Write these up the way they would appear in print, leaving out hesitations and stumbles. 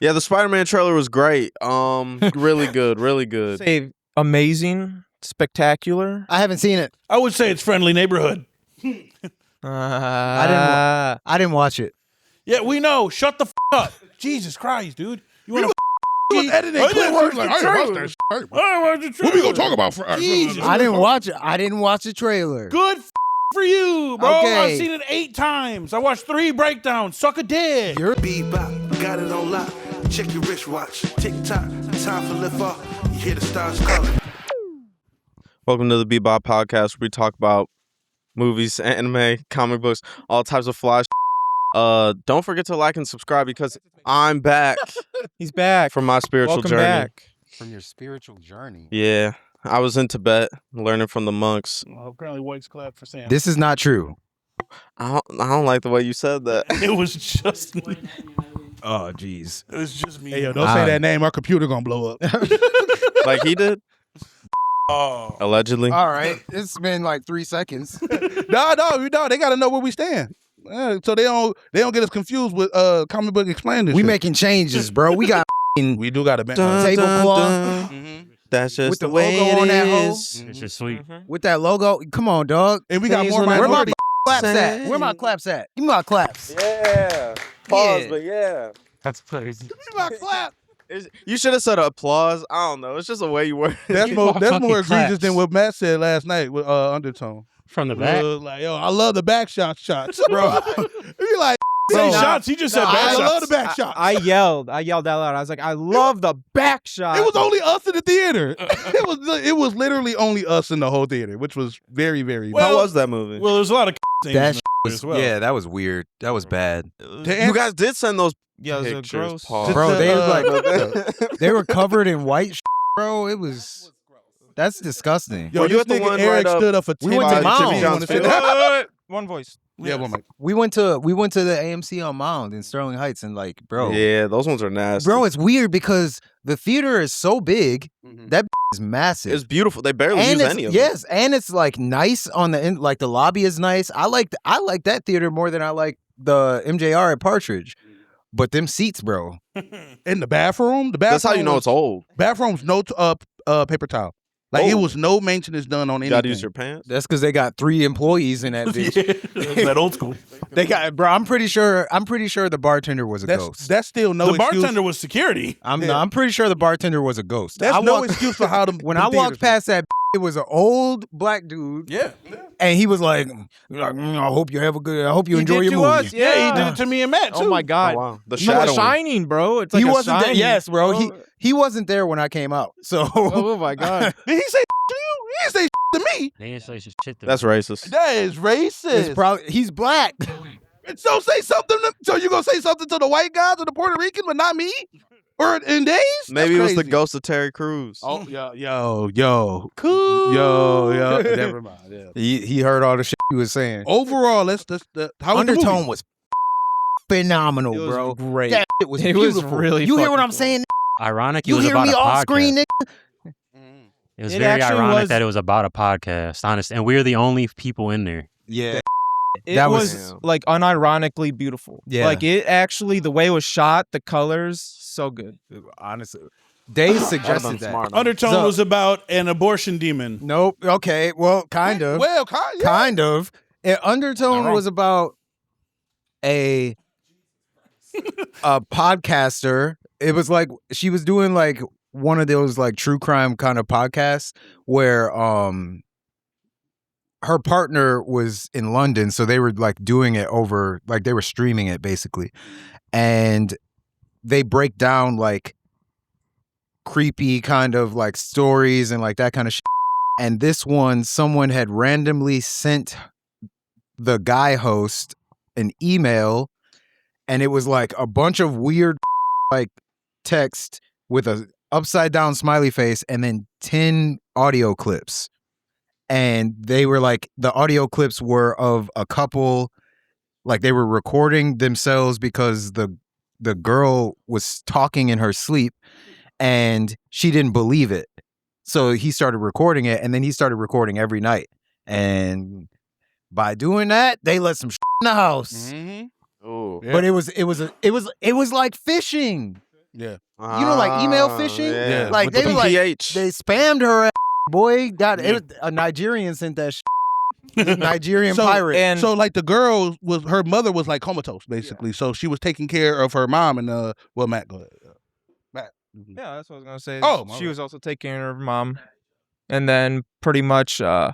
Yeah, the Spider-Man trailer was great. Really good, really good. Say amazing, spectacular. I haven't seen it. I would say it's friendly neighborhood. I didn't watch it. Yeah, we know. Shut the up. Jesus Christ, dude. You want to editing clips. Like, I didn't watch that shit. What we gonna talk about? Jesus. I didn't watch it. I didn't watch the trailer. Good for you, bro. Okay. I've seen it 8 times. I watched 3 breakdowns. Suck a dick. Bebop, got it on lock. Check your wristwatch. Tick-tock, time for lift off. You hear the stars calling. Welcome to the Bebop Podcast, where we talk about movies, anime, comic books, all types of fly. Don't forget to like and subscribe because I'm back. He's back from my spiritual Welcome journey. Back. From your spiritual journey. Yeah, I was in Tibet learning from the monks. Well, apparently, White's clap for Sam. This is not true. I don't like the way you said that. It was just me. Oh, jeez. It was just me. Hey, yo, don't say that name. Our computer gonna blow up. Like he did? Oh. Allegedly. All right. It's been like 3 seconds. No, they gotta know where we stand. So they don't get us confused with comic book explainers. We making changes, bro. We got We do got a tablecloth That's just with the way logo it on that hoe. is. It's just sweet. With that logo. Come on, dog. and we got more Where Where my minority. claps at? Where my claps at? Give me my claps. Yeah. Pause, Yeah. but yeah. That's crazy. My clap. You should have said applause. I don't know. It's just the way you word it. That's more fucking egregious claps. than what Matt said last night with Undertone. From the back. Like, yo, I love the back shots, bro. You like, Say Bro. shots. He just said nah, bad I shots. love the back shots. I yelled out loud. I was like, I love the back shot. It was only us in the theater. It was literally only us in the whole theater, which was very, very. How was that movie? Well, there's a lot of things That in shit there was, as well. yeah, that was weird. That was bad. You guys did send those yeah, it was a pictures. gross. Pause. Bro, they was Uh, they were covered in white bro. It was that's disgusting. Yo, Were you this at the nigga one Eric right up- stood up for 10 We went to minutes. Mound. Jimmy John's Wait, field. One voice. Yeah, well, Mike. We went to the AMC on Mound in Sterling Heights and like, bro. Yeah, those ones are nasty. Bro, it's weird because the theater is so big. That is massive. It's beautiful. They barely and use it's, any of them. yes, and it's like nice on the end. Like the lobby is nice. I like that theater more than I like the MJR at Partridge. But them seats, bro. In the bathroom, That's how you know it's old. Bathrooms, no paper towel. Like it was no maintenance done on You anything. gotta use your pants. That's because they got 3 employees in that bitch. Yeah, that old school. They got, bro. I'm pretty sure the bartender was a ghost. That's still no The excuse. bartender was security. I'm pretty sure the bartender was a ghost. That's I no walked- excuse for how them. When them I walked theaters past that, it was an old black dude, Yeah. and he was like, I hope you have a good. I hope you He enjoy did your to movie. us, Yeah, he did it to me and Matt, too. Oh my god. Oh, wow. The No, shadow. Shining, bro. It's like He a wasn't there. Shining. Yes, bro. He wasn't there when I came out. So Oh my god. Did he say to you? He didn't say to me. They didn't say shit to That's racist. That is racist. it's probably he's black. So say something. So you gonna say something to the white guys or the Puerto Rican, but not me? Or in days? Maybe it That's was the crazy. ghost of Terry Crews. Oh, yo. Never mind. Yeah. He heard all the shit he was saying. Overall, how was the Undertone movie? was phenomenal, It was bro. great. That shit was It was beautiful. really You hear what fucking I'm cool. saying? Ironic. It You was hear about me a off podcast. screen, nigga? It was It very actually ironic was- that it was about a podcast, honest, and we're the only people in there. Yeah. It That was, was- like unironically beautiful. Yeah. Like it actually, the way it was shot, the colors, so good. Honestly, Dave That'd have suggested been that. smart. Undertone So- was about an abortion demon. Nope. Okay. Well, kind of. Well, yeah. Kind of. Undertone wrong. was about a podcaster. It was like she was doing like one of those like true crime kind of podcasts where her partner was in London, so they were like doing it over, like they were streaming it basically, and they break down like creepy kind of like stories and like that kind of shit. And this one, someone had randomly sent the guy host an email, and it was like a bunch of weird like text with a upside down smiley face and then 10 audio clips. And they were like, the audio clips were of a couple, like they were recording themselves because the girl was talking in her sleep and she didn't believe it. So he started recording it, and then he started recording every night. And by doing that, they let some in the house. Mm-hmm. Oh. Yeah. But it was like fishing. Yeah. You know, like email phishing. Yeah. Like With they the were like PH. they spammed her. Boy, got it was, a Nigerian sent that. Nigerian pirate. And So like the girl was her mother was like comatose basically. So she was taking care of her mom and well Matt go ahead. Matt. yeah, that's what I was gonna say. Oh, She was also taking care of her mom, and then pretty much the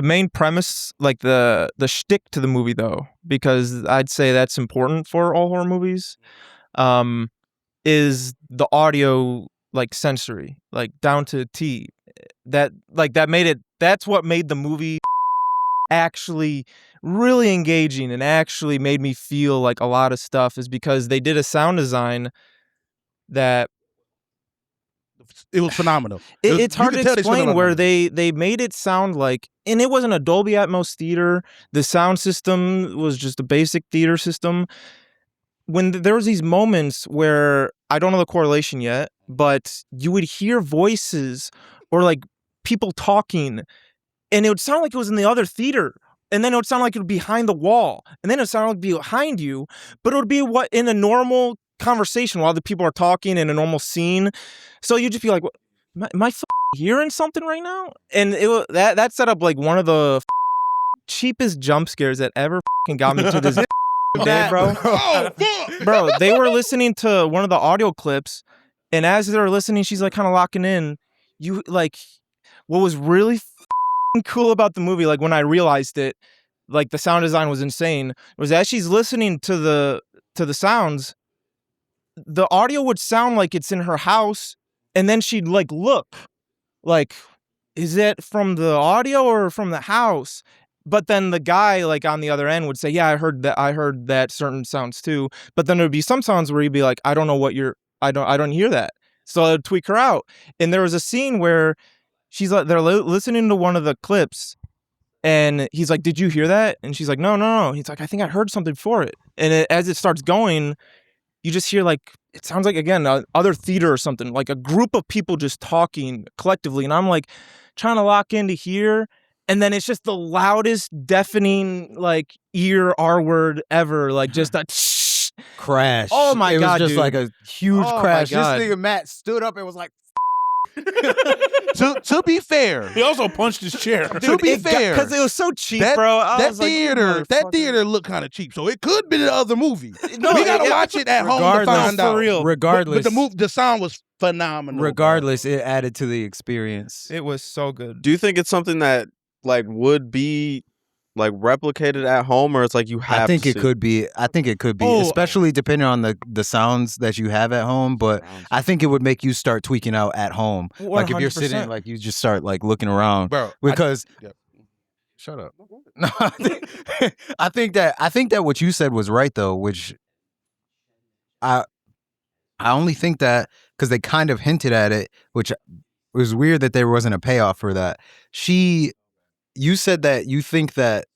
main premise, like the shtick to the movie, though, because I'd say that's important for all horror movies, is the audio, like sensory, like down to a T. That's what made the movie actually really engaging and actually made me feel like a lot of stuff, is because they did a sound design that It was phenomenal. it's hard to you could tell they spent a lot explain, of where money. they made it sound like, and it wasn't a Dolby Atmos theater. The sound system was just a basic theater system. When there was these moments where I don't know the correlation yet, but you would hear voices or like people talking, and it would sound like it was in the other theater. And then it would sound like it would be behind the wall. And then it would sound like it would be behind you. But it would be what in a normal conversation while the people are talking in a normal scene. So you'd just be like, am I hearing something right now? And that set up like one of the cheapest jump scares that ever got me to this day, bro. Oh, fuck! Bro, they were listening to one of the audio clips. And as they were listening, she's like kind of locking in. You like, what was really cool about the movie, like when I realized it, like the sound design was insane, was as she's listening to the sounds, the audio would sound like it's in her house, and then she'd like look like, is it from the audio or from the house? But then the guy like on the other end would say, yeah, I heard that certain sounds too. But then there'd be some sounds where he'd be like, I don't know what I don't hear that. So I'd tweak her out. And there was a scene where she's like, they're listening to one of the clips, and he's like, did you hear that? And she's like, no. He's like, I think I heard something for it. And as it starts going, you just hear like, it sounds like, again, other theater or something, like a group of people just talking collectively. And I'm like trying to lock into here. And then it's just the loudest, deafening, like ear R word ever. Like just a Crash. Oh my God, God, it was just dude. like a huge Oh my crash. This God. nigga Matt stood up and was like, to be fair, He also punched his chair. to be fair, because it was so cheap, that, bro. I that was like, you theater motherfucker. looked kind of cheap, so it could be the other movie. No, we gotta watch it at home to regardless, find for out. real. regardless, But the sound was phenomenal. regardless, it added to the experience. It was so good. Do you think it's something that like would be like replicated at home, or it's like you have? I think to it see? could be. I think it could be, Oh. especially depending on the sounds that you have at home. But I think it would make you start tweaking out at home. Like if you're sitting, 100%. like you just start like looking around. bro. Because Shut up. no, I think that what you said was right though, which I only think that because they kind of hinted at it, which was weird that there wasn't a payoff for that. You said that you think that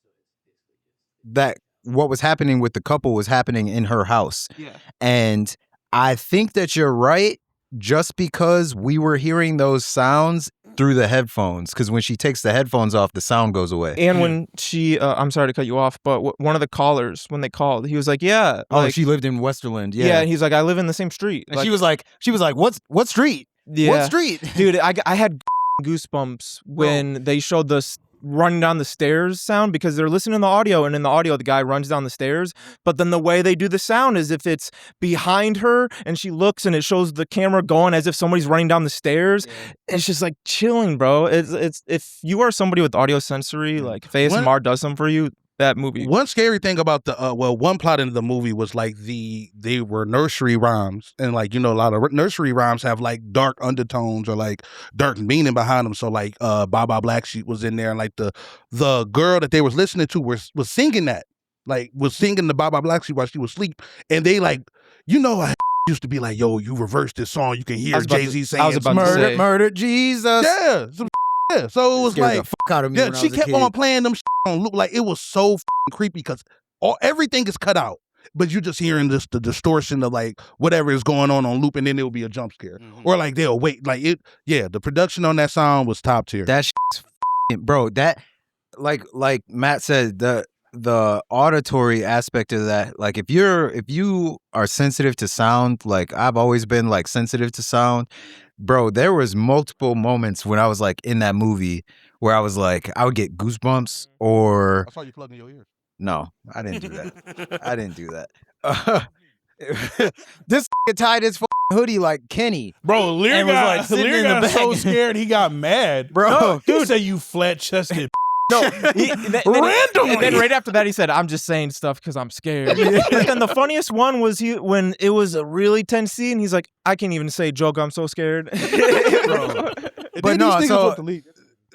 what was happening with the couple was happening in her house. Yeah. And I think that you're right, just because we were hearing those sounds through the headphones. Because when she takes the headphones off, the sound goes away. And when she, I'm sorry to cut you off, but one of the callers, when they called, he was like, yeah. Oh, like, she lived in Westerland. yeah. Yeah. And he's like, I live in the same street. And she was like, what street? yeah. What street? Dude, I had goosebumps when they showed the running down the stairs sound, because they're listening to the audio, and in the audio the guy runs down the stairs, but then the way they do the sound is if it's behind her and she looks and it shows the camera going as if somebody's running down the stairs. It's just like chilling, bro. It's if you are somebody with audio sensory, like if ASMR does something for you, that movie. One scary thing about the one plot in the movie was like they were nursery rhymes, and like a lot of nursery rhymes have like dark undertones or like dark meaning behind them. So like Baba Black Sheep was in there, and like the girl that they was listening to was singing that, like was singing the Baba Black Sheep while she was asleep, and they like I used to be like, yo, you reverse this song, you can hear Jay-Z saying I was about to say. Murder Jesus. yeah, yeah. So it was Scared like the fuck out of me. yeah, when I she was a kept kid. on playing them on loop. Like it was so f***ing creepy because everything is cut out, but you're just hearing the distortion of like whatever is going on loop, and then it'll be a jump scare, or like they'll wait. Like it, yeah. The production on that song was top tier. That shit's bro. That like Matt said, the auditory aspect of that, like if you are sensitive to sound, like I've always been like sensitive to sound, bro, there was multiple moments when I was like in that movie where I was like, I would get goosebumps or I saw you plugging your ears. no, I didn't do that. I didn't do that. This tied his hoodie like Kenny. Bro, Lear And was, got, like, sitting Lear in the got so back. scared he got mad. Bro. No, he said you flat-chested. No, Randomly. And then right after that, he said, "I'm just saying stuff because I'm scared." But then the funniest one was when it was a really tense scene. He's like, "I can't even say joke. I'm so scared." Bro. But no,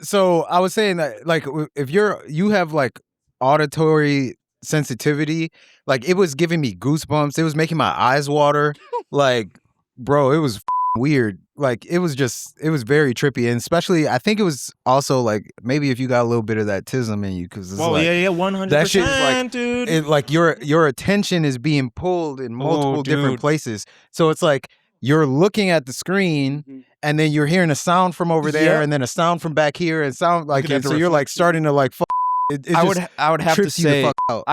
so I was saying that like if you have like auditory sensitivity, like it was giving me goosebumps. It was making my eyes water. Like, bro, it was weird. Like it was very trippy, and especially I think it was also like maybe if you got a little bit of that tism in you, because Well, like, yeah, 100%, that shit is like, dude. it, like your attention is being pulled in multiple different dude. places. So it's like you're looking at the screen, and then you're hearing a sound from over there, Yeah. and then a sound from back here, and sound like, Looking at and the so you're like reflection. starting to like. It I just would have to trips you the say fuck out.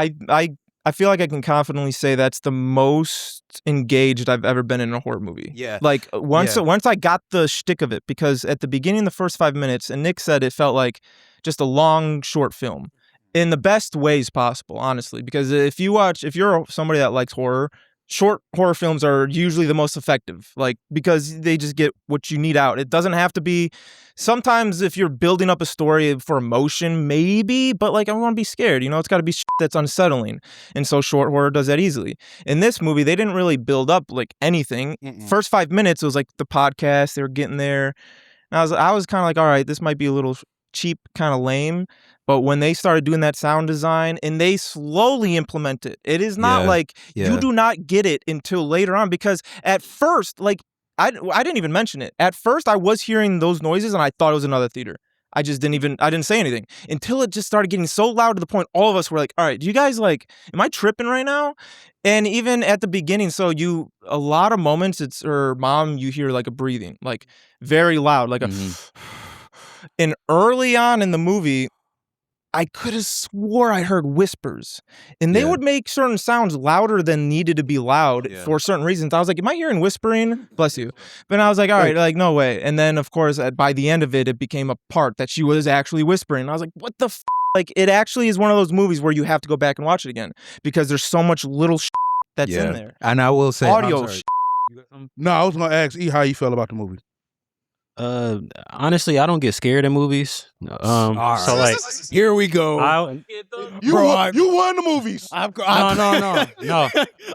I feel like I can confidently say that's the most engaged I've ever been in a horror movie. Yeah. Like once Yeah. I got the shtick of it, because at the beginning, the first 5 minutes, and Nick said it felt like just a long short film in the best ways possible, honestly. Because if you're somebody that likes horror, short horror films are usually the most effective, like because they just get what you need out. It doesn't have to be. Sometimes if you're building up a story for emotion, maybe, but like I want to be scared, it's got to be shit that's unsettling, and so short horror does that easily. In this movie, they didn't really build up like anything. First 5 minutes, it was like the podcast, they were getting there, and I was kind of like, all right, this might be a little cheap, kind of lame. But when they started doing that sound design and they slowly implement it, it is not like you do not get it until later on, because at first, like I didn't even mention it. At first, I was hearing those noises and I thought it was another theater. I didn't say anything until it just started getting so loud to the point all of us were like, all right, do you guys like, am I tripping right now? And even at the beginning, so a lot of moments, it's her mom, you hear like a breathing, like very loud, like a, and early on in the movie, I could have swore I heard whispers, and they would make certain sounds louder than needed to be loud for certain reasons. I was like, am I hearing whispering? Bless you. But I was like, all right, like, no way. And then, of course, by the end of it, it became a part that she was actually whispering. I was like, what the f-? Like, it actually is one of those movies where you have to go back and watch it again, because there's so much little that's in there. And I will say, Audio I'm sorry. No, I was gonna ask E how you felt about the movie. Honestly, I don't get scared in movies. So like, Here we go. You won the movies. no.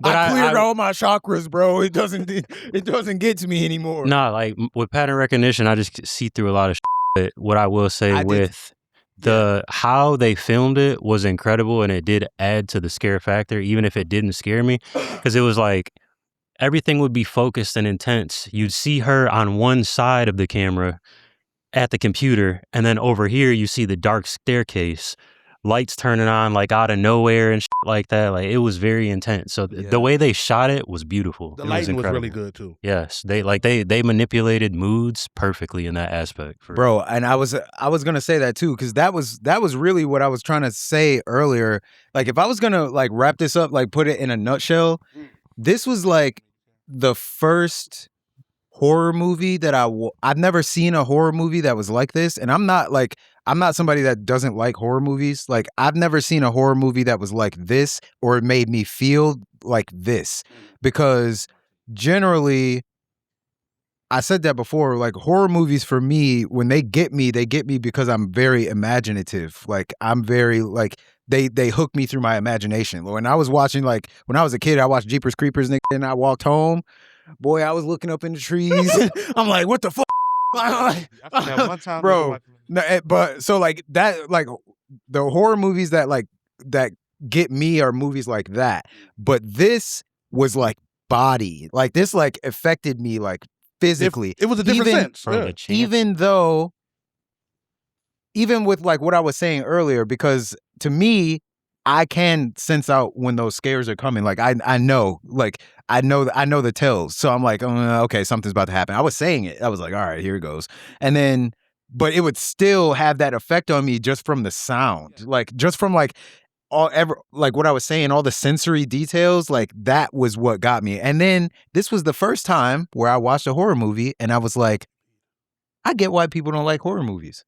But I cleared all my chakras, bro. It doesn't get to me anymore. No, like with pattern recognition, I just see through a lot of shit. But what I will say how they filmed it was incredible, and it did add to the scare factor, even if it didn't scare me, because it was like everything would be focused and intense. You'd see her on one side of the camera at the computer, and then over here you see the dark staircase, lights turning on like out of nowhere and shit like that. Like it was very intense. So the way they shot it was beautiful. The It lighting was incredible. really good too. Yes, they manipulated moods perfectly in that aspect. Bro, and I was gonna say that too, because that was really what I was trying to say earlier. Like if I was gonna like wrap this up, like put it in a nutshell, this was like the first horror movie that I've never seen a horror movie that was like this. And I'm not somebody that doesn't like horror movies. Like I've never seen a horror movie that was like this, or it made me feel like this, because generally, I said that before, like horror movies for me, when they get me because I'm very imaginative. Like I'm very like they hook me through my imagination. When I was watching, like when I was a kid, I watched Jeepers Creepers, and I walked home. Boy, I was looking up in the trees. I'm like, what the fuck? Bro, no, but so like that, like the horror movies that get me are movies like that. But this was like body, like this like affected me like physically. It was a different sense. Even with like what I was saying earlier, because to me, I can sense out when those scares are coming. Like I know the tells. So I'm like, oh, okay, something's about to happen. I was saying it. I was like, all right, here it goes. And then, but it would still have that effect on me just from the sound, like just from like like what I was saying, all the sensory details, like that was what got me. And then this was the first time where I watched a horror movie and I was like, I get why people don't like horror movies.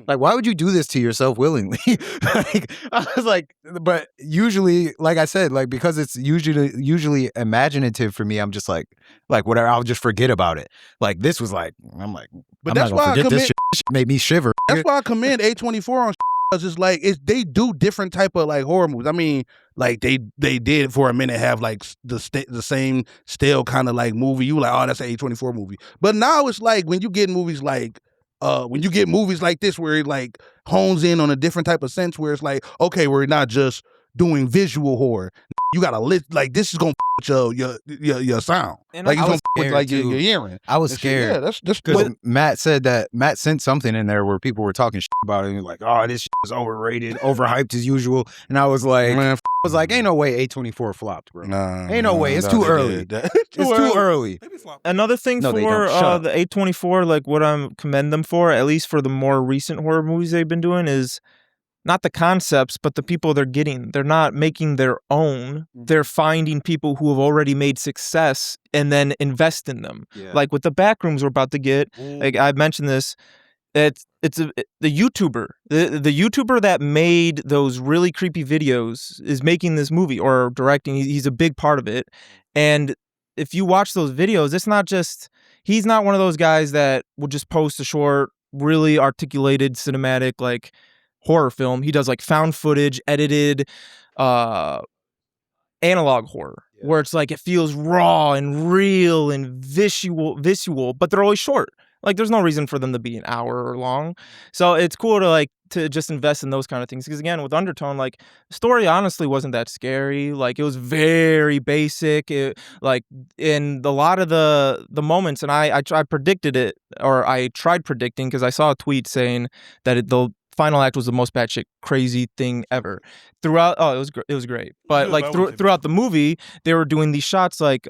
Like, why would you do this to yourself willingly? Like, I was like, but usually, like I said, like because it's usually imaginative for me, I'm just like whatever, I'll just forget about it. Like this was like, I'm like, But I'm that's not gonna why forget this shit. This shit made me shiver. That's why I commend A24 on because it's like they do different type of like horror movies. I mean, like they did for a minute have like the same stale kind of like movie. You like, oh, that's an A24 movie. But now it's like when you get movies like this where it like hones in on a different type of sense where it's like, okay, we're not just doing visual horror. You gotta like this is gonna with your sound. And like I it's was gonna with like your hearing. I was And scared. Yeah, that's Because Matt said that Matt sent something in there where people were talking shit about it and like, oh, this shit is overrated, overhyped as usual. And I was like, Man, ain't no way A24 flopped, bro. nah, Ain't no way. It's too early. It's too early. Another thing No, they don't. for Shut up. the A24, like what I'm commend them for, at least for the more recent horror movies they've been doing, is not the concepts, but the people they're getting. They're not making their own. They're finding people who have already made success and then invest in them. Yeah. Like with the Backrooms we're about to get. Like I mentioned this. The YouTuber, the YouTuber that made those really creepy videos is making this movie or directing. He's a big part of it. And if you watch those videos, it's not just, he's not one of those guys that will just post a short, really articulated cinematic like horror film. He does like found footage, edited, analog horror, where it's like it feels raw and real and visual, but they're always short. Like there's no reason for them to be an hour or long. So it's cool to just invest in those kind of things. Because again, with Undertone, like the story honestly wasn't that scary. Like it was very basic. Like in a lot of the moments, and I predicted it, or I tried predicting because I saw a tweet saying that the final act was the most batshit crazy thing ever. Throughout, it was great. But like throughout the movie, they were doing these shots like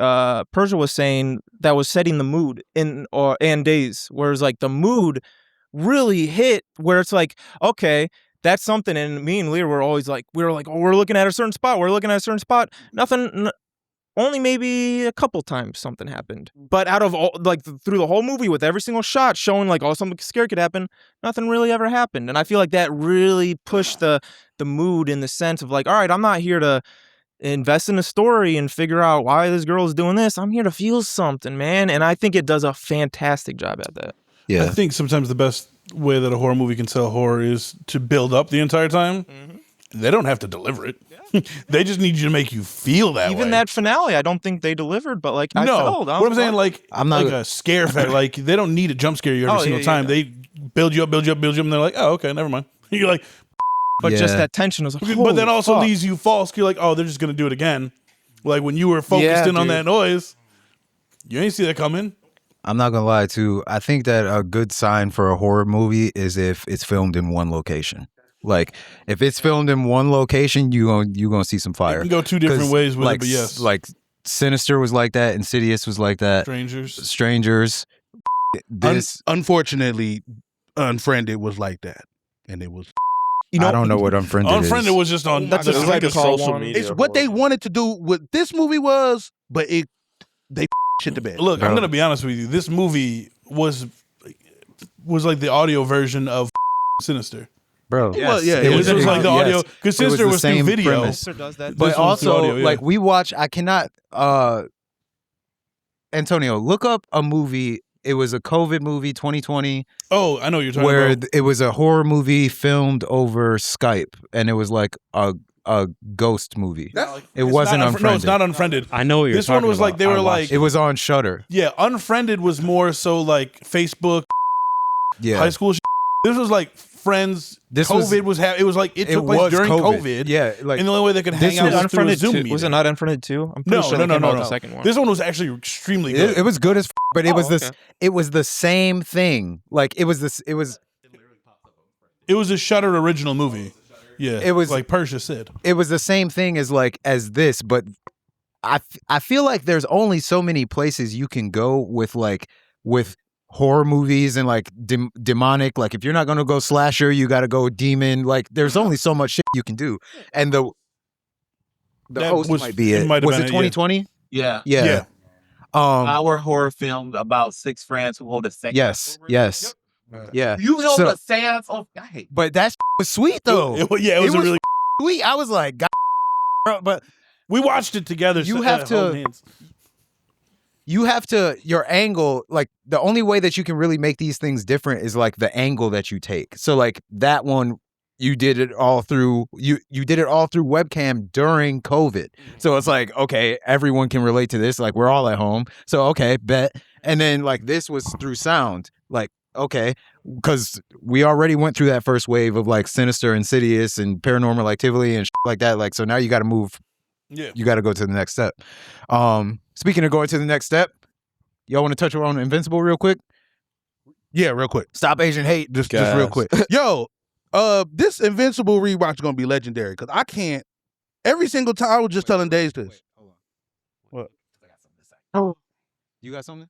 Persia was saying that was setting the mood and days, whereas like the mood really hit where it's like, okay, that's something. And me and Lear were always like, we were like, oh, we're looking at a certain spot. Nothing. Only maybe a couple times something happened. But out of all, like through the whole movie with every single shot showing like, oh, something scary could happen, nothing really ever happened. And I feel like that really pushed the mood in the sense of like, all right, I'm not here to invest in a story and figure out why this girl is doing this. I'm here to feel something, man. And I think it does a fantastic job at that. Yeah. I think sometimes the best way that a horror movie can sell horror is to build up the entire time. Mm-hmm. They don't have to deliver it. They just need you to make you feel that way. Even that finale, I don't think they delivered, but like I felt. What I'm saying, like, I'm not like a scare factor. Like they don't need to jump scare you every single time. They build you up, and they're like, oh, okay, never mind. You're like, but just that tension was like, but then also fuck. leaves you false. You're like, oh, they're just gonna do it again. Like when you were focused in on that noise, you ain't see that coming. I'm not gonna lie too. I think that a good sign for a horror movie is if it's filmed in one location. Like if it's filmed in one location, you gonna see some fire. You can go two different ways with like, it, but yes. Like Sinister was like that, Insidious was like that. Strangers. This unfortunately, Unfriended was like that, and it was. I don't know what Unfriended is. Unfriended was just on. That's just like a social media. It's what they wanted to do. What this movie was, but they shit the bed. Look, I'm gonna be honest with you. This movie was like the audio version of Sinister. Bro, Well, yeah, It was like the audio because It was Sinister the was through same video. premise. Sinister does that. But This one's through also, audio, yeah. like we watch, I cannot. Antonio, look up a movie. It was a COVID movie, 2020. Oh, I know what you're talking where about. it was a horror movie filmed over Skype, and it was like a ghost movie. It wasn't No, Unfriended. it's not Unfriended. I know what you're This talking one was about. like they were I like watched It was on Shudder. yeah. Unfriended was more so like Facebook, Yeah, high school. This was like friends. This COVID was it was like it took place during COVID. Yeah, like And the only way they could this hang out was was through a Unfriended Zoom 2. meeting. Was it not Unfriended 2? I'm pretty sure they came out with the second one. This one was actually extremely good. it was good as, but it was okay. it was the same thing. Like it was It was a Shudder original movie. Yeah, It was- like Persia said. it was the same thing as this, but I feel like there's only so many places you can go with horror movies and like demonic. Like if you're not gonna go slasher, you got to go demon. Like there's only so much shit you can do, and The That host was- might be it it. might have Was been it it, yeah. 2020? Yeah. Yeah. Our horror film about 6 friends who hold a seance. Yes. Yes. Yeah. You held So- a seance on. I hate. But that was sweet though. It was a really. Sweet. I was like, God, bro, but We watched it together. You have to- holding hands. you have to your angle, like the only way that you can really make these things different is like the angle that you take. So like that one, you did it all through you did it all through webcam during COVID. So it's like, okay, everyone can relate to this. Like we're all at home. So okay, bet. And then like this was through sound. Like, okay, because we already went through that first wave of like Sinister, Insidious, and Paranormal Activity and like that. Like, so now you got to move. Yeah. You got to go to the next step. Speaking of going to the next step, y'all want to touch on Invincible real quick? Yeah, real quick. Stop Asian hate. Just real quick. Yo, this Invincible rewatch is gonna be legendary because I can't. Every single time I was just telling Days this. What? You got something?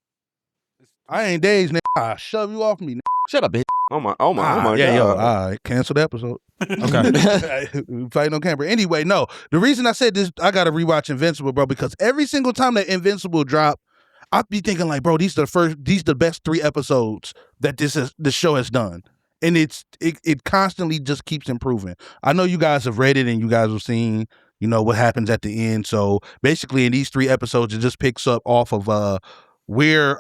I ain't Days, nigga. I shove you off me. Nigga. Shut up, bitch. Oh my god. Yeah, yo, all right, cancel the episode. Okay, we fighting on camera. Anyway, no, the reason I said this, I gotta rewatch Invincible, bro, because every single time that Invincible drop, I'd be thinking like, bro, these the best 3 episodes that the show has done, and it constantly just keeps improving. I know you guys have read it and you guys have seen, you know, what happens at the end. So basically, in these 3 episodes, it just picks up off of where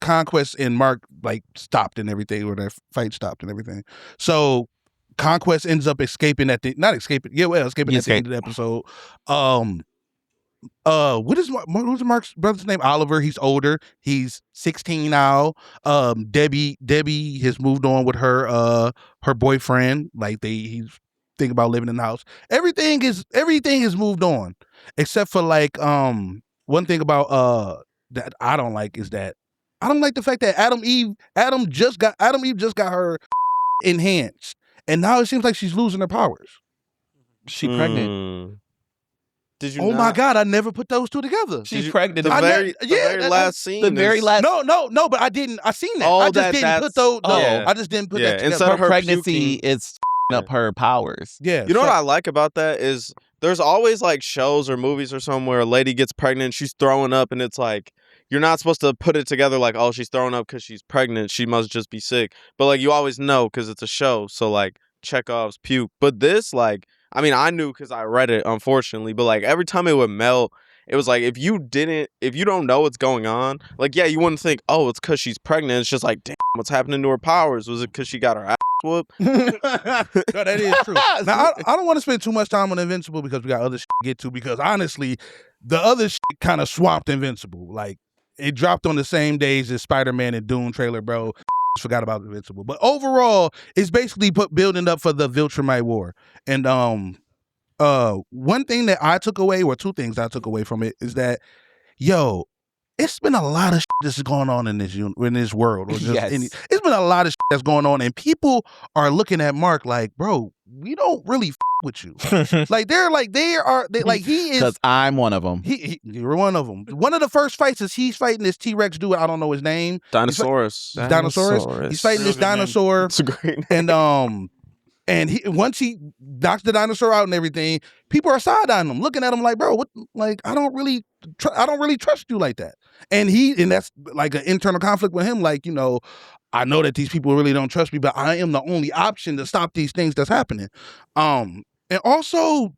Conquest and Mark like stopped and everything, or their fight stopped and everything. So Conquest ends up escaping escaping at the end of the episode. Who's Mark's brother's name? Oliver. He's older. He's 16 now. Debbie has moved on with her boyfriend. Like he's thinking about living in the house. Everything is moved on, except for like one thing about that I don't like is that I don't like the fact that Adam Eve just got her enhanced, and now it seems like she's losing her powers. She pregnant. Did you? Oh my God! I never put those 2 together. She's pregnant. The very last scene. The very last. No, but I didn't. I seen that. Oh, I just didn't put those. yeah. I just didn't put that together. Instead of her pregnancy, puking. it's up her powers. Yeah. You know what I like about that is there's always like shows or movies or something where a lady gets pregnant, she's throwing up, and it's like you're not supposed to put it together like, oh, she's throwing up because she's pregnant, she must just be sick. But like you always know because it's a show, so like Chekhov's puke. But this, like, I mean, I knew because I read it, unfortunately. But like every time it would melt, it was like if you don't know what's going on, like yeah, you wouldn't think, oh, it's because she's pregnant. It's just like, damn, what's happening to her powers? Was it because she got her ass whooped? No, that is true. Now, I don't want to spend too much time on Invincible because we got other shit to get to. Because honestly, the other shit kind of swamped Invincible. Like it dropped on the same days as Spider-Man and Doom trailer, bro. Forgot about Invincible, but overall, it's basically building up for the Viltrumite War. And one thing that I took away, or 2 things I took away from it, is that it's been a lot of shit that's going on in this world. Or just it's been a lot of shit that's going on, and people are looking at Mark like, bro, we don't really with you. Like he is, because I'm one of them. You're one of them. One of the first fights is he's fighting this T-Rex dude. I don't know his name. Dinosaurus. He's fighting this dinosaur. It's a great name. And once he knocks the dinosaur out and everything, people are side-eyeing him, looking at him like, bro, what? Like, I don't really trust you like that. And that's like an internal conflict with him. Like, you know, I know that these people really don't trust me, but I am the only option to stop these things that's happening. And also,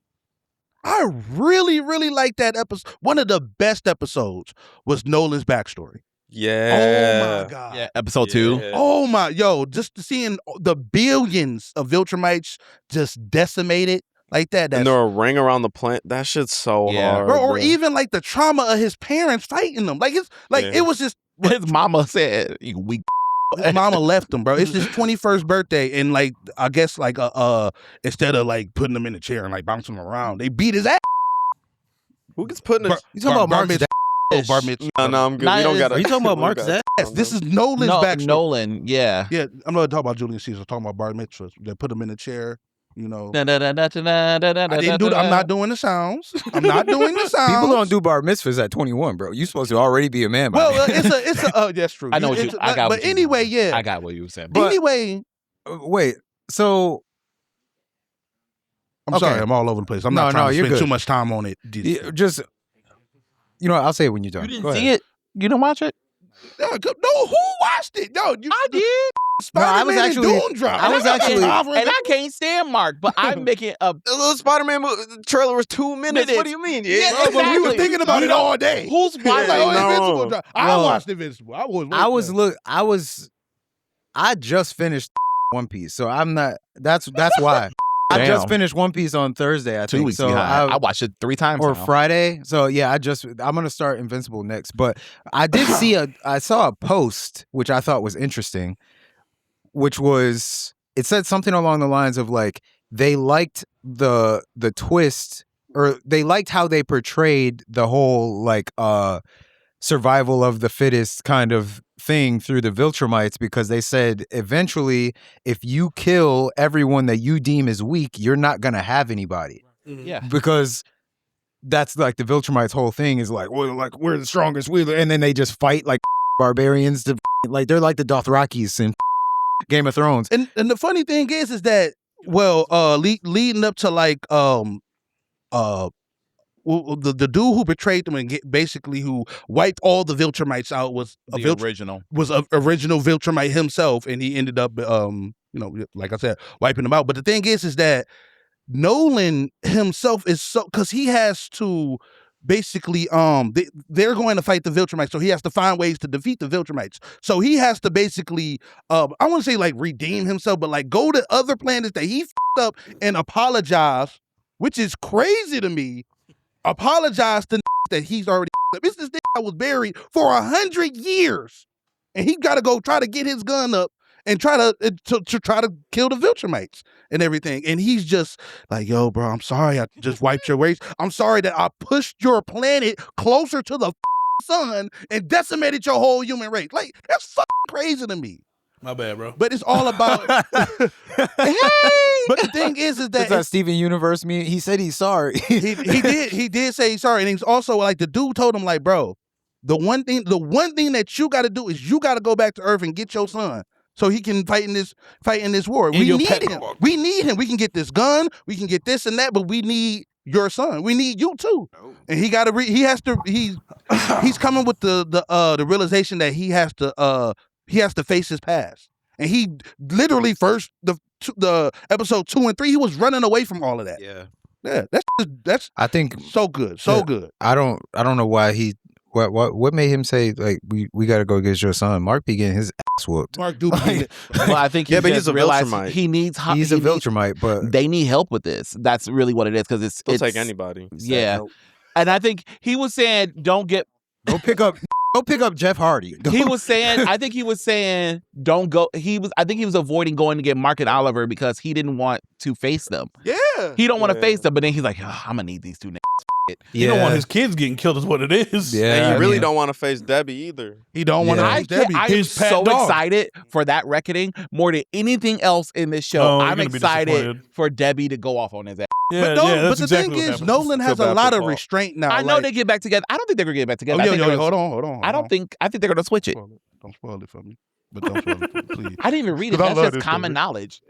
I really, really like that episode. One of the best episodes was Nolan's backstory. Yeah. Oh my God. Yeah, episode 2. Yeah. Oh my, just seeing the billions of Viltrumites just decimated like that. And there a ring around the plant. That shit's so hard. Bro, or even like the trauma of his parents fighting them. Like it's like it was just His mama said, "You weak." his mama left him, bro. It's his 21st birthday, and like I guess like instead of like putting him in a chair and like bouncing him around, they beat his ass. Who gets put in a... You talking about Mark's dad? Bar mitzvah. No, I'm good. We don't gotta... Are you talking about Mark's dad? Yes, this is Nolan's backstory. Nolan, yeah. Yeah, I'm not talking about Julius Caesar. I'm talking about bar mitzvahs. They put him in a chair. You know, I I'm not doing the sounds. I'm not doing the sounds. People don't do bar mitzvahs at 21, bro. You supposed to already be a man by Well, now. it's a. That's true. I know what you. I got. But what you anyway, mean. yeah. I got what you said. But anyway, Wait, so I'm sorry, I'm all over the place. I'm not trying to spend too much time on it. Just, I'll say it when you're done. You didn't see it? You didn't watch it? No, who watched it? No, I did. Spider-Man and Doom drop. And I can't stand Mark, but I'm making a little Spider-Man trailer was 2 minutes. What do you mean? Yeah, bro, but we were thinking about it all day. Who's watching Invincible drop? I watched Invincible. I just finished One Piece, so I'm not. That's why. I just finished One Piece on Thursday. I think 2 weeks so. behind. I watched it 3 times or now. Friday. So yeah, I'm gonna start Invincible next. But I did I saw a post which I thought was interesting, which was it said something along the lines of like they liked the twist, or they liked how they portrayed the whole like survival of the fittest kind of thing through the Viltrumites, because they said eventually if you kill everyone that you deem as weak, you're not gonna have anybody. Yeah. Because that's like the Viltrumites' whole thing is like, well, like we're the strongest, and then they just fight like barbarians to like they're like the Dothrakis in Game of Thrones. And the funny thing is that leading up to like the dude who betrayed them and basically who wiped all the Viltrumites out was original original Viltrumite himself, and he ended up like I said, wiping them out. But the thing is that Nolan himself is so, because he has to basically they're going to fight the Viltrumites, so he has to find ways to defeat the Viltrumites. So he has to basically I want to say like redeem himself, but like go to other planets that he f***ed up and apologize, which is crazy to me. Apologize to that he's already f***ed up. It's this thing that was buried for 100 years, and he got to go try to get his gun up and try to try to kill the Viltrumites and everything. And he's just like, yo, bro, I'm sorry I just wiped your race. I'm sorry that I pushed your planet closer to the sun and decimated your whole human race. Like, that's fucking crazy to me. My bad, bro. But it's all about hey. But the thing is that it's that Steven Universe meme. He said he's sorry. he did say he's sorry, and he's also like the dude told him like, bro, the one thing that you got to do is you got to go back to Earth and get your son, so he can fight in this war. We need him. We need him. We can get this gun. We can get this and that, but we need your son. We need you too. And he got to. He's coming with the realization that he has to face his past. And he literally the episode 2 and 3, he was running away from all of that. Yeah. That's I think so good, good. I don't know why what made him say like we got to go get your son. Mark be getting his ass whooped. Mark do. Well, I think but he's a Viltrumite. He's a Viltrumite, but they need help with this. That's really what it is, because it's like anybody. Yeah, and I think he was saying, don't pick up Jeff Hardy. I think he was saying, don't go. I think he was avoiding going to get Mark and Oliver because he didn't want to face them. Yeah. He don't want to face them, but then he's like, I'm gonna need these two niggas. He don't want his kids getting killed is what it is. Yeah. And you really don't want to face Debbie either. He don't want to face Debbie. I am so excited for that reckoning more than anything else in this show. I'm excited for Debbie to go off on his ass. Yeah, but the thing is, Nolan has a lot of restraint now. I know they get back together. I don't think they're gonna get back together. Hold on. I think they're gonna switch it. Don't spoil it for me. But don't spoil it for me, please. I didn't even read it. That's just common knowledge.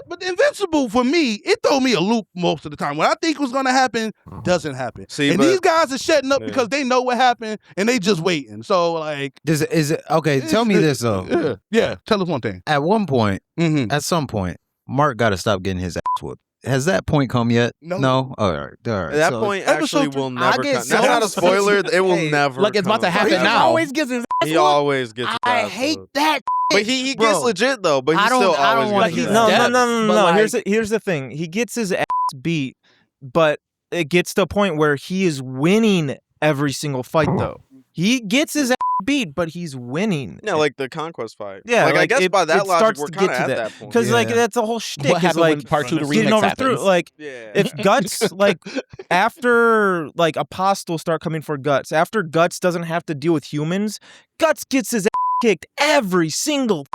But Invincible, for me, it threw me a loop most of the time. What I think was going to happen doesn't happen. These guys are shutting up because they know what happened and they just waiting. So, like... is it okay, tell me this, though. Yeah, tell us one thing. At one point, at some point, Mark got to stop getting his ass whooped. Has that point come yet? No. All right. That point actually will never come. That's not a spoiler. It will never Like, it's about to happen now. He always gets his ass He always gets his I ass hate whooped. that. But he gets legit though. But he still always gets his ass. No. Here's the thing. He gets his ass beat, but it gets to a point where he is winning every single fight. Though he gets his ass beat, but he's winning. Yeah, like the conquest fight. Yeah, like I guess by that logic, we're kind of at that point. Because like that's a whole shtick. What happened when part 2 the remix happens? Like if Guts, like after like Apostle start coming for Guts, after Guts doesn't have to deal with humans, Guts gets his ass kicked every single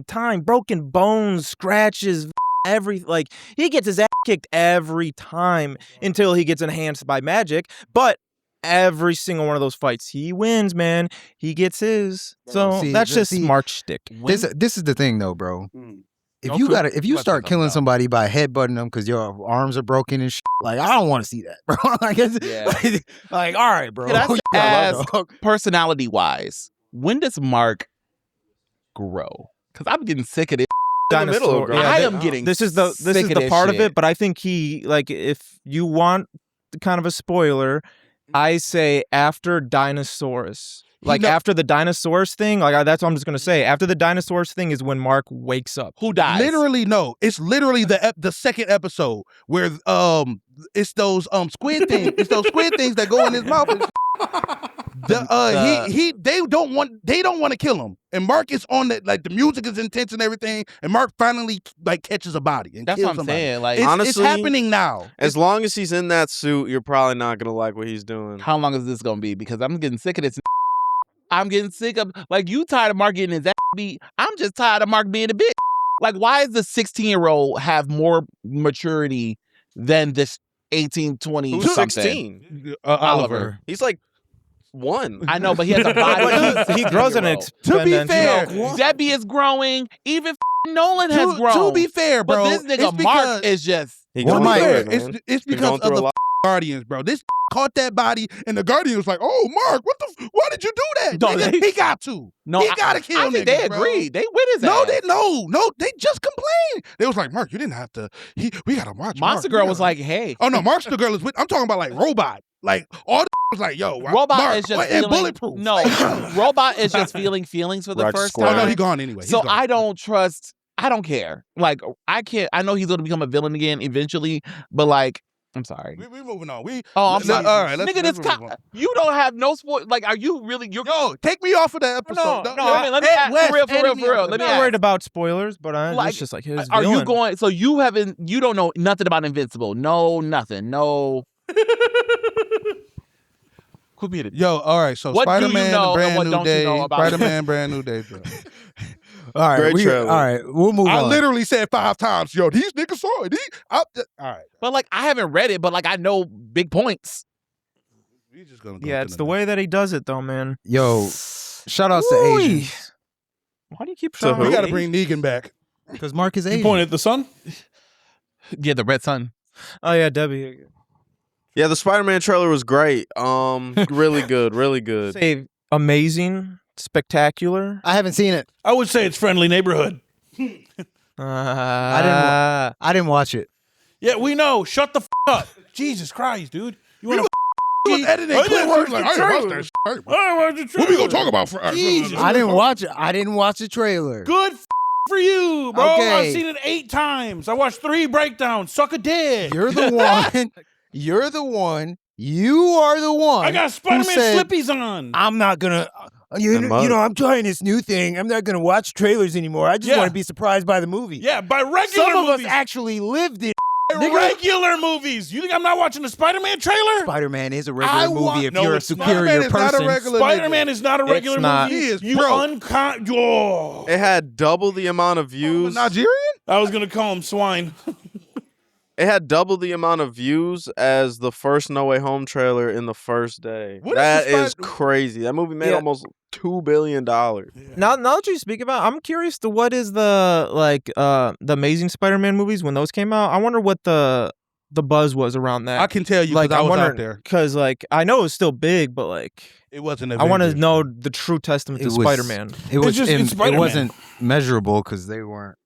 time. Broken bones, scratches, he gets his ass kicked every time until he gets enhanced by magic. But every single one of those fights, he wins, man. He gets his. So that's just Mark's shtick. This is the thing, though, bro. if you start killing somebody by headbutting them because your arms are broken and shit, like I don't want to see that, bro. Like all right, bro. Can I ask, personality-wise, when does Mark grow? Because I'm getting sick of it. Dinosaur. I am getting. This is the part of it, but I think he like if you want kind of a spoiler, I say after Dinosaurus. Like after the dinosaurs thing, like that's what I'm just gonna say. After the dinosaurs thing is when Mark wakes up. Who dies? Literally, no. It's literally the second episode where it's those squid things. It's those squid things that go in his mouth. They don't want to kill him, and Mark is on that. Like the music is intense and everything, and Mark finally like catches a body and that's kills what I'm somebody. saying. Like honestly, it's happening now. As long as he's in that suit, you're probably not gonna like what he's doing. How long is this gonna be? Because I'm getting sick of this. I'm getting sick of like you tired of Mark getting his ass beat. I'm just tired of Mark being a bitch. Like, why does the 16-year-old have more maturity than this 18, 20 Who's something? 16? Oliver. He's like 1. I know, but he has a body. he grows an To be fair, Debbie is growing. Even Nolan has grown. To be fair, bro, but this nigga Mark is just. It's because of the Guardians, bro. This caught that body, and the Guardian was like, "Oh, Mark, why did you do that? No, he got to. No, he got to kill I niggas, think they bro. agreed. They with his no, ass. They just complained. They was like, Mark, you didn't have to. We gotta watch. Monster Girl was like, hey. Oh no, Monster Girl is with. I'm talking about like Robot. Like all the was like, yo, Robot Mark, is just and feeling, Bulletproof. No, Robot is just feeling feelings for the Rex first Square. time. Oh no, he gone anyway. So I don't trust. I don't care. Like I can't. I know he's going to become a villain again eventually, but like. I'm sorry. We moving on. I'm sorry. All right, nigga, this you don't have no sport. Like, are you really? Yo, take me off of that episode. Let me ask, for real. I'm not worried about spoilers, but it's just like his Are villain. you going? So you don't know nothing about Invincible? No, nothing. No. Quit me. Yo, all right. So what Spider-Man, do you know brand and new what don't day. you know about Spider-Man, brand new day. Bro. All right, Great trailer. all right, we'll move on. I literally said 5 times, yo, these niggas saw it. All right. But like, I haven't read it, but like, I know big points. We just gonna go Yeah, to it's the the way that he does it, though, man. Yo, shout outs to Ooh-wee. Asians Why do you keep So showing We who? got to bring Negan back. because Mark is You Asian. point at the sun? Yeah, the Red Sun. Oh yeah, Debbie. Yeah, the Spider-Man trailer was great. Really good, really good. Say amazing, spectacular. I haven't seen it. I would say it's friendly neighborhood. I didn't watch it. Yeah, we know. Shut the up. Jesus Christ, dude. You want to He was editing clips. He was like, I didn't watch that shit. What we gonna talk about? Jesus. I didn't watch it. I didn't watch the trailer. Good for you, bro. Okay. I've seen it 8 times. I watched 3 breakdowns. Suck a dick. You're the one. You're the one. You are the one. I got Spider-Man who said, slippies on. I'm not gonna. You know, I'm trying this new thing. I'm not gonna watch trailers anymore. I just want to be surprised by the movie. Yeah, by regular Some of movies. us actually lived it. Regular movies. You think I'm not watching the Spider-Man trailer? Spider-Man is a regular movie if No, you're a it's not. superior Spider-Man is not a person. regular Spider-Man is not a regular It's not. movie. He is You broke. Oh. It had double the amount of views. Nigerian? I was gonna call him swine. It had double the amount of views as the first No Way Home trailer in the first day. What That is the is crazy. That movie made Yeah. almost $2 billion. Now that you speak about, I'm curious to what is the Amazing Spider-Man movies when those came out. I wonder what the buzz was around that. I can tell you like because I I'm was out wondering there. because like I know it was still big, but like It wasn't. I want to Avengers. know the true testament to It was- Spider-Man. It was just- it's it Spider-Man. wasn't measurable because they weren't.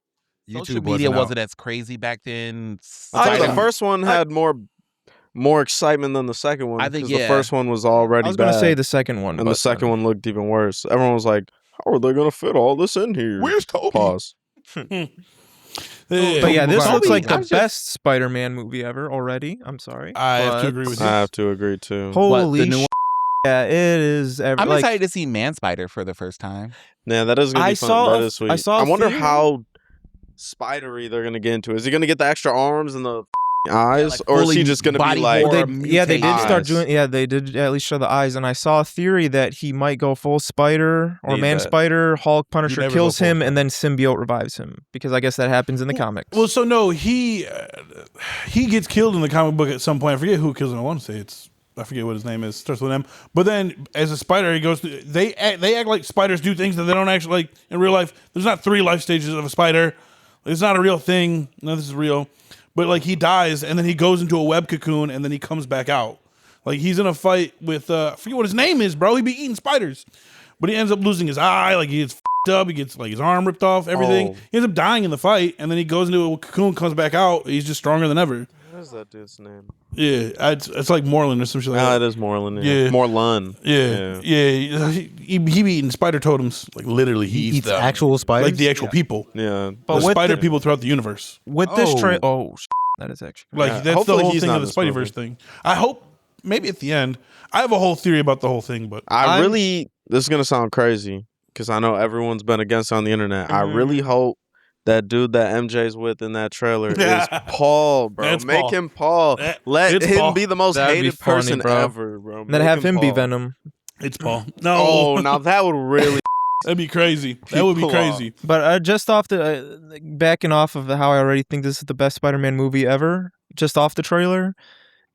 Social YouTube media wasn't wasn't as crazy back then. I think the Spider- first one had more excitement than the second one. I think, 'cause yeah. the first one was already I was gonna bad, say the second one, and but the second one looked even worse. Everyone was like, "How are they gonna fit all this in here?" Where's Toby? Pause. But yeah, this Toby, looks like the I'm just- best Spider-Man movie ever already. I'm sorry. I have to but agree with I you. have to agree too. Holy the new one? yeah, it is. I'm like, excited to see Man Spider for the first time. Yeah, that is gonna be I fun. saw That a- is sweet. I saw a wonder theory. how spidery they're gonna get into. Is he gonna get the extra arms and the eyes, like or is fully he just gonna be body like? horror. they did eyes. start doing. Yeah, they did at least show the eyes, and I saw a theory that he might go full Spider or Need Man that. Spider. Hulk Punisher never kills go full him, and then symbiote revives him because I guess that happens in the comics. Well, so no, he gets killed in the comic book at some point. I forget who kills him. I want to say I forget what his name is. Starts with M. But then, as a spider, he goes. They act like spiders do things that they don't actually like in real life. There's not 3 life stages of a spider. It's not a real thing. None of this is real. But like he dies and then he goes into a web cocoon and then he comes back out. Like he's in a fight with I forget what his name is, bro. He be eating spiders. But he ends up losing his eye, like he gets f***ed up, he gets like his arm ripped off, everything. He ends up dying in the fight, and then he goes into a cocoon, comes back out, he's just stronger than ever. What is that dude's name? Yeah, it's like Moreland or some shit like that. It is Moreland. Yeah. Morlun. Yeah. He be eating spider totems. Like literally, he eats them. actual spiders, like the actual people. Yeah, but the spider people throughout the universe. With this that is actually like that's the whole thing of the Spideyverse thing. I hope maybe at the end. I have a whole theory about the whole thing, but I really this is gonna sound crazy because I know everyone's been against it on the internet. I really hope that dude that MJ's with in that trailer is Paul, bro. Make him Paul. Let him be the most hated person ever, bro. Then have him be Venom. It's Paul. No. Oh, now that would really. That'd be crazy. That would be crazy. But just off the backing off of how I already think this is the best Spider-Man movie ever, just off the trailer,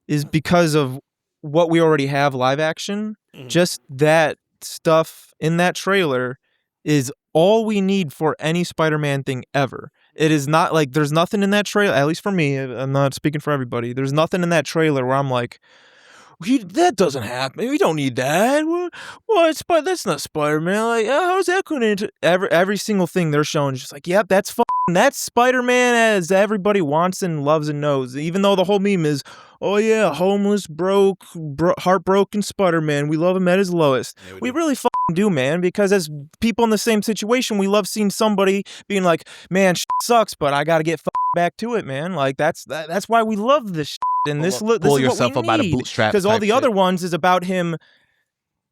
is because of what we already have live action. Just that stuff in that trailer is all we need for any Spider-Man thing ever. It is not like there's nothing in that trailer, at least for me, I'm not speaking for everybody, there's nothing in that trailer where I'm like, that doesn't happen. We don't need that. What? That's not Spider-Man. Like, how's that going into every single thing they're showing? Just like, yep, that's that's Spider-Man as everybody wants and loves and knows. Even though the whole meme is, oh yeah, homeless, heartbroken Spider-Man. We love him at his lowest. Yeah, we really do, man. Because as people in the same situation, we love seeing somebody being like, man, sucks, but I got to get back to it, man. Like that's why we love this. And this pull is yourself what we up by the need. bootstrap. Because all the other ones is about him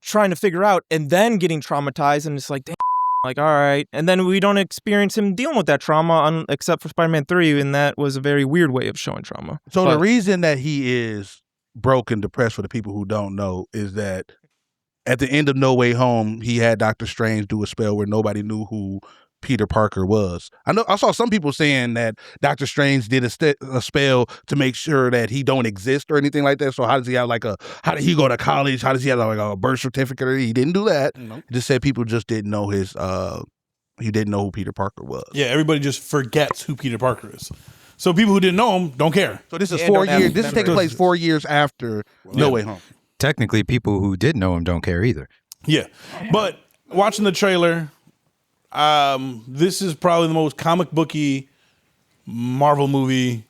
trying to figure out and then getting traumatized, and it's like, damn, like, all right. And then we don't experience him dealing with that trauma except for Spider-Man 3, and that was a very weird way of showing trauma. So the reason that he is broken, depressed, for the people who don't know, is that at the end of No Way Home, he had Doctor Strange do a spell where nobody knew who Peter Parker was. I saw some people saying that Doctor Strange did a spell to make sure that he don't exist or anything like that. So how does he have how did he go to college? How does he have like a birth certificate? He didn't do that. Nope. He just said people just didn't know he didn't know who Peter Parker was. Yeah, everybody just forgets who Peter Parker is. So people who didn't know him don't care. So this is 4 years. This is taking place 4 years after No Way Home. Technically, people who did know him don't care either. Yeah, but watching the trailer, this is probably the most comic booky Marvel movie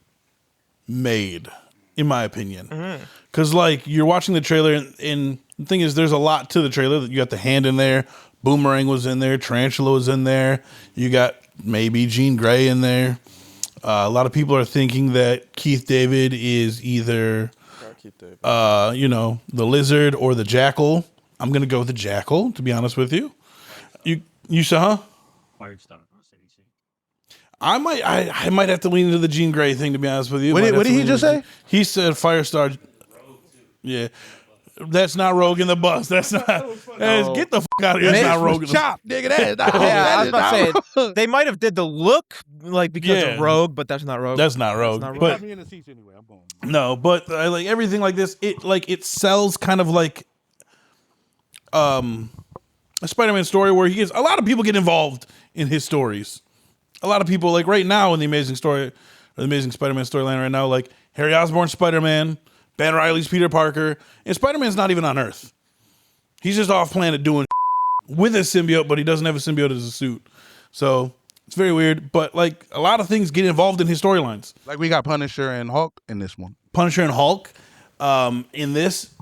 made, in my opinion. Because like you're watching the trailer, and the thing is, there's a lot to the trailer. You got the hand in there, Boomerang was in there, Tarantula was in there. You got maybe Jean Grey in there. A lot of people are thinking that Keith David is either, the Lizard or the Jackal. I'm gonna go with the Jackal, to be honest with you. You saw? Firestar. I might have to lean into the Jean Grey thing, to be honest with you. What did he just say? He said Firestar. Yeah. That's not Rogue in the Bus. That's not. Get the fuck out of here. That's not Rogue in the Chop, nigga. That is I was about to say, they might have did the look because of Rogue, but that's not Rogue. That's not Rogue. But no, but like everything like this, it sells kind of like a Spider-Man story where he gets a lot of people get involved in his stories. A lot of people, like right now in the Amazing Spider-Man storyline right now, like Harry Osborn's Spider-Man, Ben Reilly's Peter Parker, and Spider-Man's not even on Earth. He's just off planet doing with a symbiote, but he doesn't have a symbiote as a suit. So it's very weird. But like a lot of things get involved in his storylines. Like we got Punisher and Hulk in this one. Punisher and Hulk in this.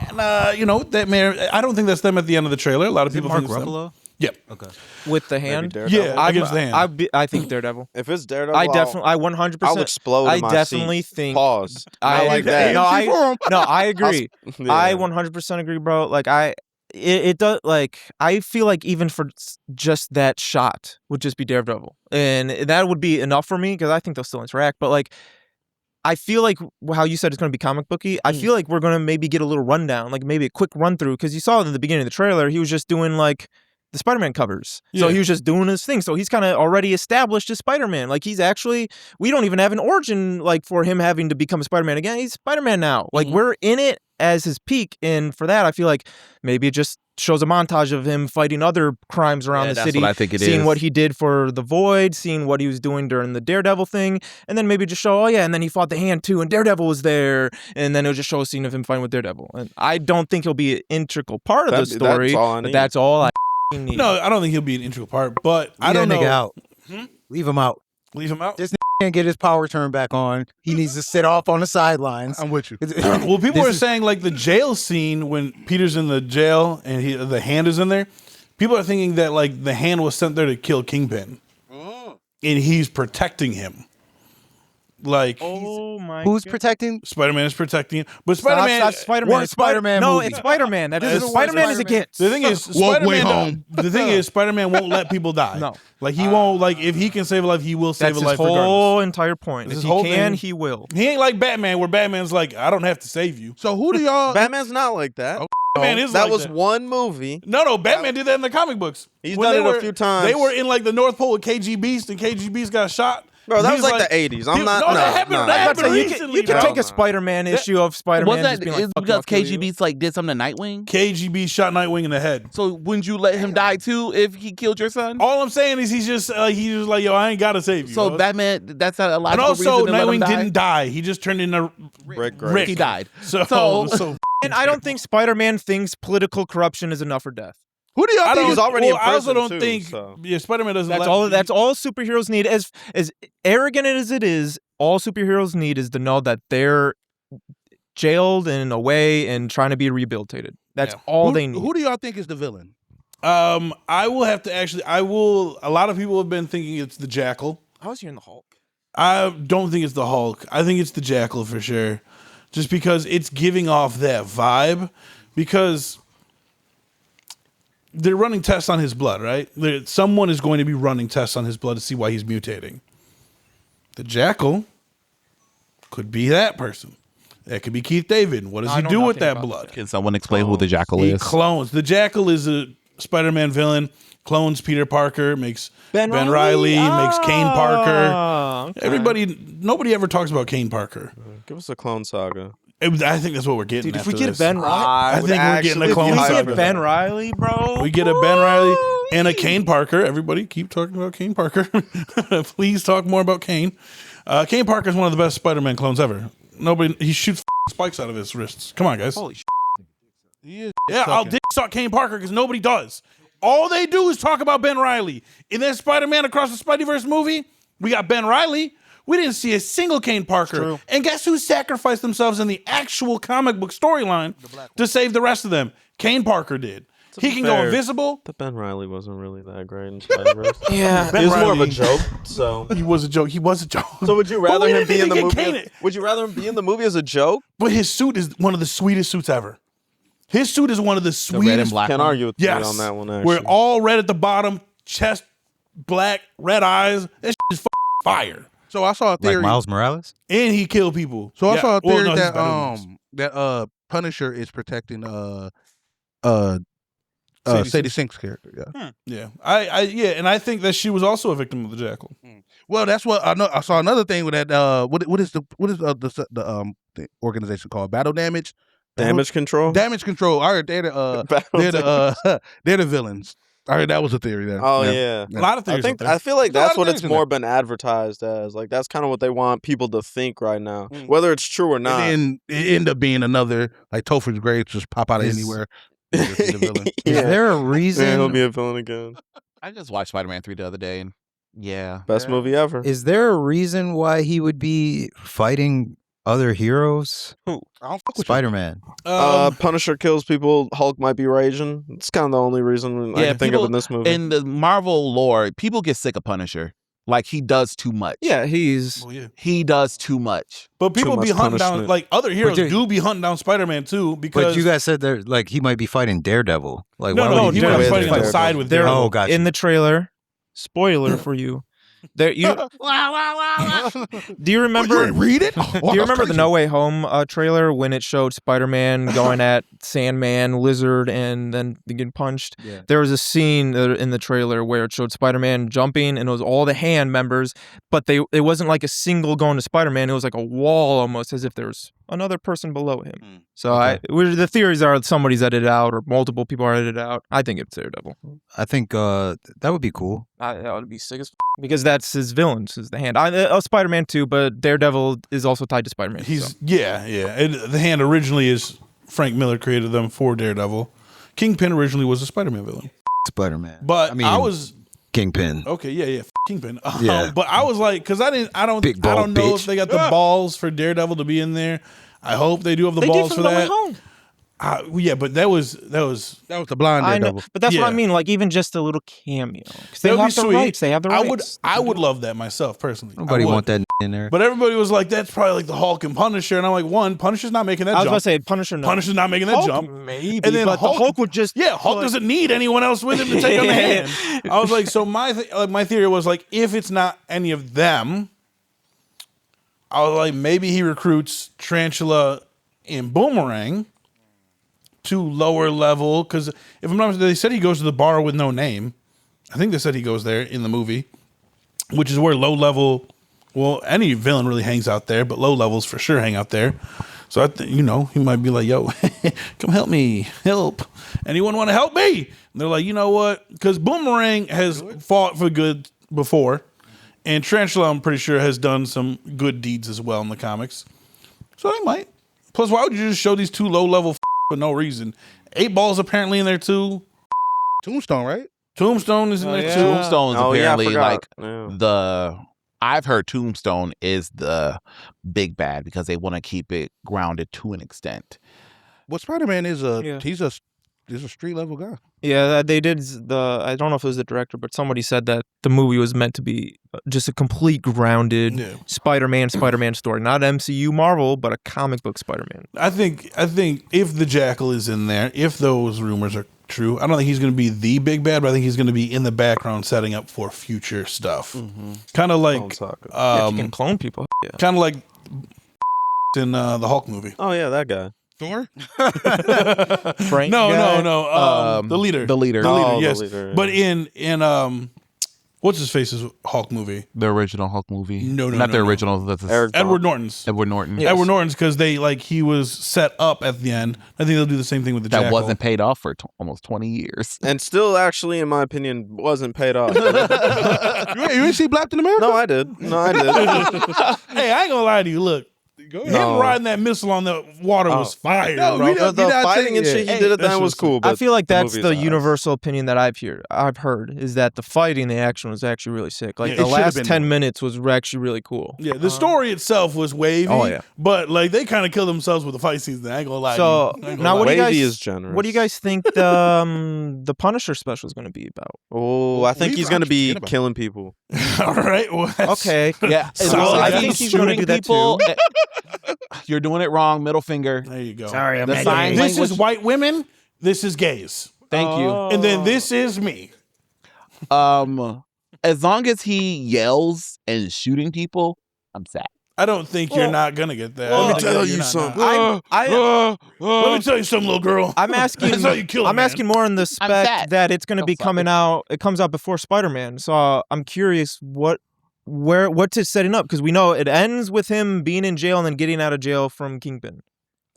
And, that man, I don't think that's them at the end of the trailer. A lot of people think it's them. Yep. Okay. With the hand? Yeah, against the hand. I think Daredevil. If it's Daredevil, I 100%. I'll explode in my definitely seat. think. Pause. I like that. No, I agree. I 100% agree, bro. Like it does. Like I feel like even for just that shot would just be Daredevil, and that would be enough for me because I think they'll still interact. But like, I feel like how you said it's going to be comic booky. I feel like we're going to maybe get a little rundown, like maybe a quick run through, because you saw in the beginning of the trailer he was just doing like the Spider-Man covers. So he was just doing his thing. So he's kind of already established as Spider-Man. Like he's actually, we don't even have an origin like for him having to become a Spider-Man again. He's Spider-Man now. Like we're in it as his peak. And for that, I feel like maybe just shows a montage of him fighting other crimes around the that's city, what I think it seeing is. what he did for the Void, seeing what he was doing during the Daredevil thing, and then maybe just show, oh yeah, and then he fought the Hand too, and Daredevil was there, and then it'll just show a scene of him fighting with Daredevil. And I don't think he'll be an integral part of the story, but that's all I need. No, I don't think he'll be an integral part, but I don't know. Nigga out. Leave him out. Leave him out. This can't get his power turned back on. He needs to sit off on the sidelines. I'm with you. Well, people are saying like the jail scene when Peter's in the jail and the Hand is in there. People are thinking that like the Hand was sent there to kill Kingpin, and he's protecting him. Like, who's protecting? Spider-Man is protecting him, but Spider-Man, Stop Spider-Man. What Spider-Man No, movie? it's Spider-Man. That is It's Spider-Man is a get. the thing is, Walk way Spider-Man. home. The thing is, Spider-Man won't let people die. No. Like he won't. Like if he can save a life, he will save That's a life his whole regardless. entire point. That's If his he whole can, thing. he will. He ain't like Batman, where Batman's like, I don't have to save you. So who do y'all? Batman's not like that. Batman is that like was that. one movie. No, Batman did that in the comic books. He's When done they it a were- few times. They were in like the North Pole with KG Beast, and KG Beast got shot. Bro, that He's was like the 80s. I'm not. No, that happened. That happened recently. You can bro. take a Spider-Man issue of Spider-Man. Was that just being like, is "Fuck you, because I'll kill you." KG Beats like did something to Nightwing? KG Beast shot Nightwing in the head. So wouldn't you let him die too if he killed your son? All I'm saying is he's just like, yo, I ain't gotta save you. So bro. Batman, that's not a and logical also reason to let him Nightwing die? didn't die. He just turned into Rick. He died. So And I don't think Spider-Man thinks political corruption is enough for death. Who do y'all I think? don't. He's already in I also prison, don't too, think. so. Yeah, Spider-Man doesn't. That's let, all. That's all superheroes need. As arrogant as it is, all superheroes need is to know that they're jailed and away and trying to be rehabilitated. That's Yeah. all they need. Who do y'all think is the villain? I will have to actually. I will. A lot of people have been thinking it's the Jackal. I was hearing the Hulk. I don't think it's the Hulk. I think it's the Jackal for sure. Just because it's giving off that vibe. Because they're running tests on his blood, right? Someone is going to be running tests on his blood to see why he's mutating. The Jackal could be that person. That could be Keith David. What does I he know do with nothing that about blood? Can someone explain who the Jackal He is? clones. The Jackal is a Spider-Man villain. Clones Peter Parker, makes Ben Reilly, makes Kane Parker. Okay. Everybody, nobody ever talks about Kane Parker. Give us a Clone Saga. I think that's what we're getting. Dude, if we after get this. Ben Reilly, I think we're getting a if Clone we Saga. get Ben Reilly, bro, We get a Ben Reilly and a Kane Parker. Everybody keep talking about Kane Parker. Please talk more about Kane. Kane Parker is one of the best Spider-Man clones ever. He shoots spikes out of his wrists. Come on, guys. Holy shit. Yeah, I'll dick suck Kane Parker because nobody does. All they do is talk about Ben Reilly. In that Spider-Man Across the Spideyverse movie, we got Ben Reilly. We didn't see a single Kane Parker. And guess who sacrificed themselves in the actual comic book storyline to save the rest of them? Kane Parker did. He can go invisible. The Ben Reilly wasn't really that great in Spider-Verse. Yeah, it was more of a Reilly- joke. So, He was a joke. He was a joke. so would you rather we him didn't be in the even get movie? Kane. Would you rather him be in the movie as a joke? But his suit is one of the sweetest suits ever. His suit is one of the The red and sweetest. black. Can't one? argue with you Yes. on that one. We're Actually, all red at the bottom, chest black, red eyes. That shit is fire. So I saw a theory. Like Miles Morales? And he killed people. So I Yeah. saw a Well, theory no, he's that Spider-Man. Punisher is protecting Sadie Sink's character. Yeah. Yeah, yeah, and I think that she was also a victim of the Jackal. Well, that's what I know. I saw another thing with that. What is the organization called? Battle Damage. Damage Control. Damage Control. I heard they're the villains. I heard that was a theory there. Oh yeah. A lot of I things. feel like There's a lot that's of what things it's in more been advertised as. Like that's kind of what they want people to think right now, Mm. whether it's true or not. And then it ended up being another like Topher's grave just pop out of anywhere. Just be the villain. Is there a reason? Yeah, he'll be a villain again. I just watched Spider-Man 3 the other day, and yeah, Best movie ever. Is there a reason why he would be fighting other heroes? I don't fuck with you. Spider-Man. Punisher kills people. Hulk might be raging. It's kind of the only reason I Yeah, can think of in this movie. in the Marvel lore, people get sick of Punisher. Like he does too much. Yeah, he's Oh, yeah. He does too much. But people Too be much hunting down punishment. like other heroes dude- do be hunting down Spider-Man too because But you guys said that like he might be fighting Daredevil. Like no, why would he do might be that? fighting on the Daredevil. side with There- Daredevil. Oh, gotcha. in the trailer. Spoiler for you. There, you do you remember? Read it. Do you remember the No Way Home trailer when it showed Spider-Man going at Sandman, Lizard, and then getting punched? Yeah. There was a scene in the trailer where it showed Spider-Man jumping, and it was all the hand members, but it wasn't like a single going to Spider-Man. It was like a wall almost, as if there was another person below him. Hmm. So Okay. the theories are somebody's edited out or multiple people are edited out. I think it's Daredevil. I think that would be cool. That would be sick as because that's his villains, is the Hand. Spider-Man too, but Daredevil is also tied to Spider-Man. Yeah. And the Hand originally is Frank Miller created them for Daredevil. Kingpin originally was a Spider-Man villain. Spider-Man. But I mean, I was Kingpin. okay, yeah, Kingpin. Yeah. But I was like, because I don't Big bald know bitch. if they got the balls for Daredevil to be in there. I hope they do have the They balls did for from No Way that. Home. Yeah, but that was That was the blind I know, Daredevil. but that's what I Yeah. mean. Like even just a little cameo, because they That would have be the sweet. rights. They have the rights. I would love that myself personally. Nobody I would. want that in there. But everybody was like, that's probably like the Hulk and Punisher, and I'm like, one, Punisher's not making that I was jump. about to say Punisher. No. Punisher's not making that Hulk, jump. maybe, And then but the Hulk would just Hulk doesn't need anyone else with him to take on the Hand. I was like, so my theory was like, if it's not any of them, I was like, maybe he recruits Tarantula and Boomerang to lower level, because if I'm not mistaken, they said he goes to the bar with no name. I think they said he goes there in the movie, which is where low level, well, any villain really hangs out there, but low levels for sure hang out there. So I think, he might be like, yo, come help me, help. Anyone want to help me? And they're like, you know what? Because Boomerang has fought for good before, and Tarantula, I'm pretty sure, has done some good deeds as well in the comics. So they might. Plus, why would you just show these two low level for no reason? 8 Ball's apparently in there too. Tombstone, right? Tombstone is in there too. Tombstone's apparently like Yeah. I've heard Tombstone is the big bad because they want to keep it grounded to an extent. Well, Spider-Man is Yeah. he's a street level guy. Yeah, they did I don't know if it was the director, but somebody said that the movie was meant to be just a complete grounded Yeah. Spider-Man story, not MCU Marvel, but a comic book Spider-Man. I think if the Jackal is in there, if those rumors are true, I don't think he's going to be the big bad, but I think he's going to be in the background setting up for future stuff. Kind of like, If you can clone people, yeah. kind of like in the Hulk movie. Oh yeah, that guy. Thor? Frank No. guy? The leader. The leader. The leader, Oh, the yes. leader, yeah. But in what's his face's Hulk movie? The original Hulk movie. No, Not the no. original. That's Edward Norton's. Edward Norton. Yes. Edward Norton's, because he was set up at the end. I think they'll do the same thing with the That Jackal. wasn't paid off for almost 20 years. And still, actually, in my opinion, wasn't paid off. You didn't see Black in America? No, I did. Hey, I ain't gonna lie to you. Look, him No. riding that missile on the water was fire, No, bro. we The, don't- the You're not fighting saying and it. shit he Hey, did at the that end was shit was cool. But I feel like that's movie the is ass. universal opinion that I've heard is that the fighting, the action was actually really sick. Like Yeah, the it should've last been 10 more. minutes was actually really cool. Yeah, the story itself was wavy. Oh, yeah. But like they kind of killed themselves with the fight scenes. I ain't gonna lie. So to you. I ain't gonna now lie. what do you Wavy guys is generous. What do you guys think the Punisher special is going to be about? Oh, I think We he's gonna be forget about killing people. All right. Well, that's- Okay. Yeah. Sounds well, like I that. think he's gonna do that too. You're doing it wrong. Middle finger. There you go. Sorry, I'm The mad. sign This language. is white women. This is gays. Thank you. And then this is me. As long as he yells and shooting people, I'm sad. I don't think you're not gonna get that. Let me I think tell you're you not- something. Let me tell you something, little girl. I'm asking. That's how you kill a I'm man. asking more in the I'm spec sad. that it's going to Oh, be sorry. coming out. It comes out before Spider-Man, so I'm curious what's setting up, because we know it ends with him being in jail and then getting out of jail from Kingpin,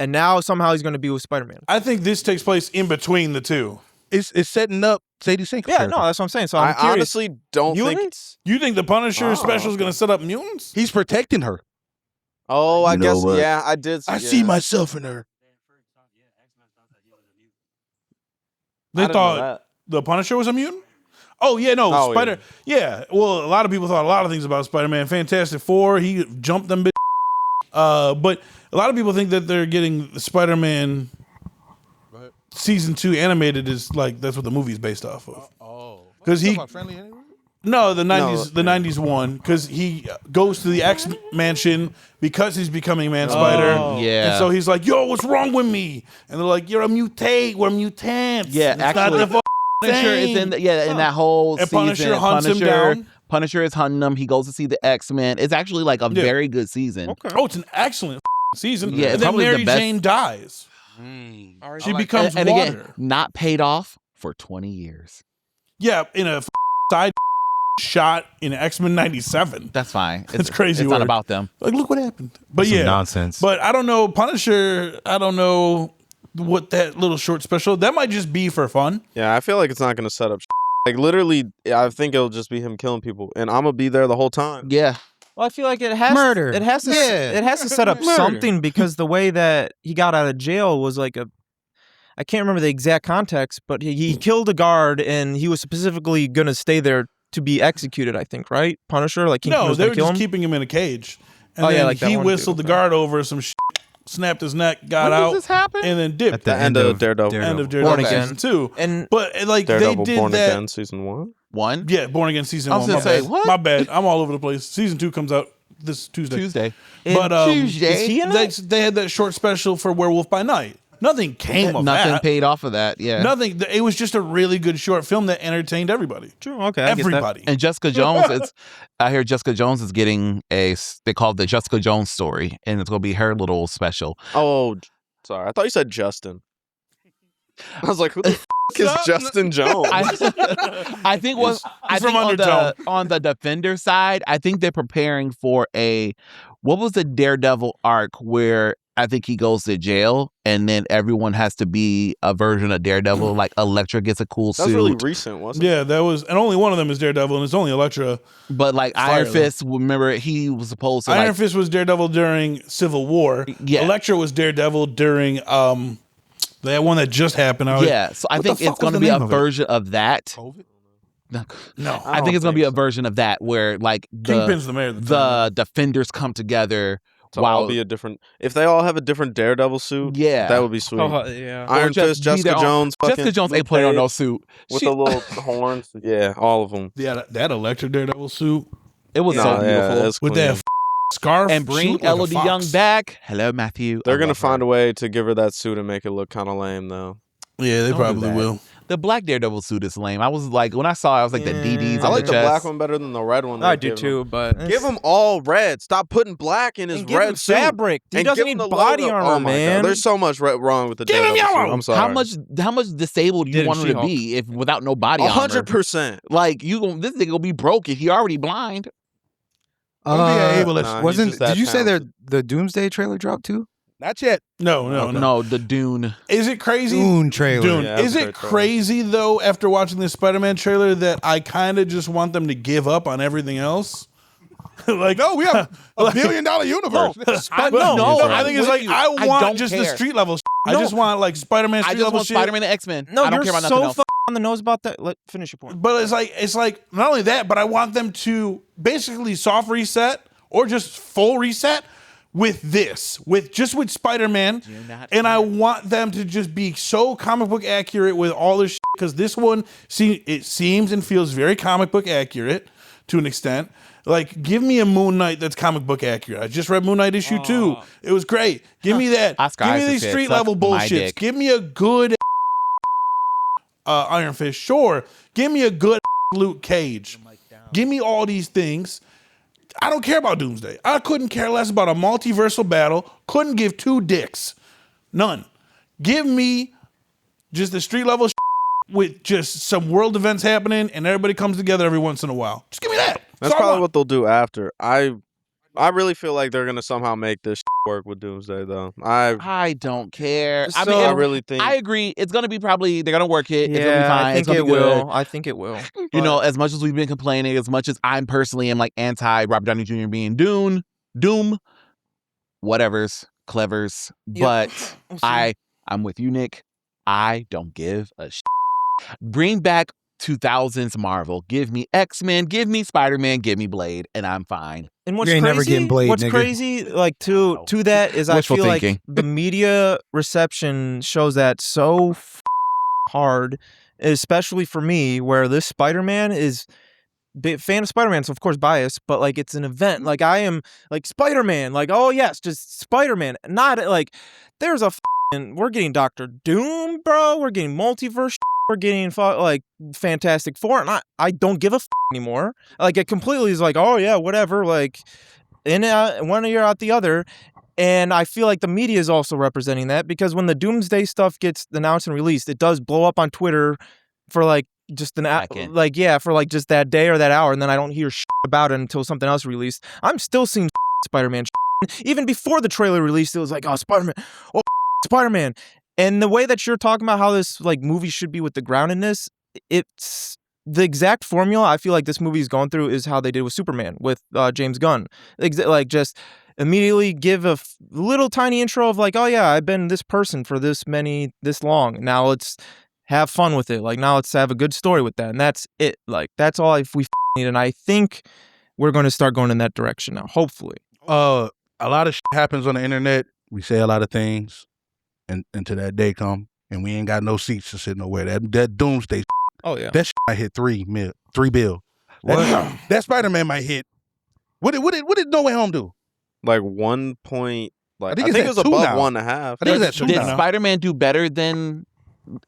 and now somehow he's going to be with Spider-Man. I think this takes place in between the two. It's setting up Sadie Sink. Yeah, no, that's what I'm saying. So I'm I curious. honestly don't think. Mutants? You think the Punisher Oh, special is gonna set up mutants? He's protecting her. Oh, I You know guess what? yeah, I did. I yeah. see myself in her. They I didn't know thought that. the Punisher was a mutant? Oh yeah, no, Oh, Spider. Yeah. Well, a lot of people thought a lot of things about Spider-Man. Fantastic Four, he jumped them. But a lot of people think that they're getting the Spider-Man season 2 animated is like that's what the movie's based off of. Oh, Because he friendly anyway? no the 90s No. the 90s one because he goes to the X mansion because he's becoming Man Spider. Yeah. And so he's like, "Yo, what's wrong with me?" And they're like, "You're a mutate. We're mutants." Yeah, It's not actually, the fucking Punisher is thing." in in that whole And season. Punisher hunts him down. Punisher is hunting him. He goes to see the X-Men. It's actually like a Yeah. very good season. Oh, it's an excellent season. Yeah, it's and then probably the Mary best. Jane dies. She becomes And water. again, not paid off for 20 years. Yeah, in a side shot in X-Men 97. That's fine. It's crazy. It's work. not about them. Like, look what happened. But Some yeah, nonsense. But I don't know, Punisher. I don't know what that little short special. That might just be for fun. Yeah, I feel like it's not gonna set up. Like literally, I think it'll just be him killing people, and I'm gonna be there the whole time. Yeah. Well, I feel like it has Murder. It has to. Yeah. It has to set up Murder. something because the way that he got out of jail was like I can't remember the exact context, but he killed a guard and he was specifically gonna stay there to be executed. I think, right? Punisher, like Kingpin No, was they gonna were kill just him. keeping him in a cage, and Oh, yeah, then like that he one whistled dude, the okay. guard over some snapped his neck, got When out, does this happen? and then dipped. At the end of Daredevil. End of Born Daredevil Again. season 2. And But like Daredevil they did Born that. Again season 1. One Yeah, Born Again season I 1. was My gonna say, bad. what? My bad. I'm all over the place. Season 2 comes out this Tuesday. But Tuesday. is he in they, it? they had that short special for Werewolf by Night. Nothing came of Nothing that. paid off of that. Yeah. Nothing. It was just a really good short film that entertained everybody. True. Okay. I get that. Everybody. And Jessica Jones, I hear Jessica Jones is getting they call it the Jessica Jones story, and it's gonna be her little special. Oh, sorry. I thought you said Justin. I was like, who the is Justin Jones? I think He's from Undertone. on the Defender side, I think they're preparing for what was the Daredevil arc where I think he goes to jail and then everyone has to be a version of Daredevil. Like Elektra gets a cool That was suit, really recent, wasn't it? Yeah, that was, and only one of them is Daredevil, and it's only Elektra. but like Fire, Iron Fist, remember he was supposed to Iron Fist was Daredevil during Civil War. Yeah. Elektra was Daredevil during that one that just happened. yeah. So I What the think fuck it's going to was the be a name of it? version of that. COVID? No, I think it's going to be a version of that where like Kingpin's the mayor of the time. the Defenders come together. So while I'll be a different. If they all have a different Daredevil suit, Yeah. that would be sweet. Yeah. Iron Or just Fist, be Jessica their own- Jones, Jessica Jones ain't putting on no suit. with She- the little horns. Yeah, all of them. Yeah, that Elektra Daredevil suit It was so Nah, yeah, beautiful. that's with clean. that scarf And she bring looked like a Elodie fox. Young back. Hello, Matthew. They're gonna find a way to give her that suit and make it look kind of lame, though. Yeah, they Don't do probably that. will. The black Daredevil suit is lame. I was like, when I saw it, I was like, the DDs I on like the the chest. black one better than the red one. I they do give too, him. but Give him all red. Stop putting black in his and give red him suit. fabric. He And doesn't give need him the body logo. armor, Oh my man. God. There's so much wrong with the Give him Daredevil suit. yellow. I'm sorry. How much disabled do you Did want him to She-Hulk. be if without no body armor? 100%. Like this nigga gonna be broken. He already blind. Uh, Nah, wasn't? he's just that Did you say talented. the Doomsday trailer dropped too? Not yet. No. No, the Dune. Is it crazy? Dune trailer. Dune. Yeah, that was Is a it great trailer. crazy though? After watching this Spider-Man trailer, that I kind of just want them to give up on everything else. Like, No, we have a $1 billion universe. I think it's like I want don't just care. the street level. I just want like Spider-Man I street just level want shit. Spider-Man and X-Men. no, I don't you're care about nothing so else. on the nose about that. Let finish your point. But it's like not only that, but I want them to basically soft reset or just full reset with this, with Spider-Man, and I want them to just be so comic book accurate with all this shit, because this one it seems and feels very comic book accurate to an extent. Like, give me a Moon Knight that's comic book accurate. I just read Moon Knight issue 2. It was great. Give me that. Oscar Give me Isaac these said, street "Suck level my bullshits. dick." Give me a good Iron Fist. Sure. Give me a good Luke Cage. Give me all these things. I don't care about Doomsday. I couldn't care less about a multiversal battle. Couldn't give two dicks. None. Give me just the street level with just some world events happening and everybody comes together every once in a while. Just give me that. That's probably what they'll do after. I really feel like they're gonna somehow make this work with Doomsday, though. I don't care. I So- mean, I really think. I agree. It's gonna be probably they're gonna work it. It's gonna be Yeah, fine. I think it's gonna it be good. will. I think it will. You know, as much as we've been complaining, as much as I'm personally am like anti Robert Downey Jr. being Doom, whatever's, clevers, but I'm with you, Nick. I don't give a shit. Bring back 2000s Marvel. Give me X-Men, give me Spider-Man, give me Blade, and I'm fine. And what's You ain't crazy, never getting Blade, what's nigga. crazy, like to that is I Wishful feel thinking. like the media reception shows that so hard, especially for me, where this Spider-Man is big fan of Spider-Man, so of course biased, but like it's an event. Like I am like Spider-Man, like oh yes, just Spider-Man. Not like there's a we're getting Doctor Doom, bro. We're getting multiverse. We're getting like Fantastic Four, and I don't give a anymore. Like it completely is like, oh yeah, whatever. Like in one ear out the other, and I feel like the media is also representing that because when the Doomsday stuff gets announced and released, it does blow up on Twitter for like just Second. for like just that day or that hour, and then I don't hear shit about it until something else released. I'm still seeing Spider-Man shit. Even before the trailer released, it was like, oh, Spider-Man, oh, Spider-Man. And the way that you're talking about how this like movie should be with the groundedness, it's the exact formula I feel like this movie is going through is how they did with Superman with James Gunn. Like just immediately give a little tiny intro of like, oh yeah, I've been this person for this long. Now let's have fun with it. Like now let's have a good story with that. And that's it. Like that's all we need. And I think we're going to start going in that direction now, hopefully. A lot of shit happens on the internet. We say a lot of things, and until that day come, and we ain't got no seats to sit nowhere. That doomsday, Oh yeah. that shit might hit $3 billion. That Spider-Man might hit. What did No Way Home do? Like 1 point. Like I think think it's it was at 2 above now. 1.5. I think it's at 2 Did now. Spider-Man do better than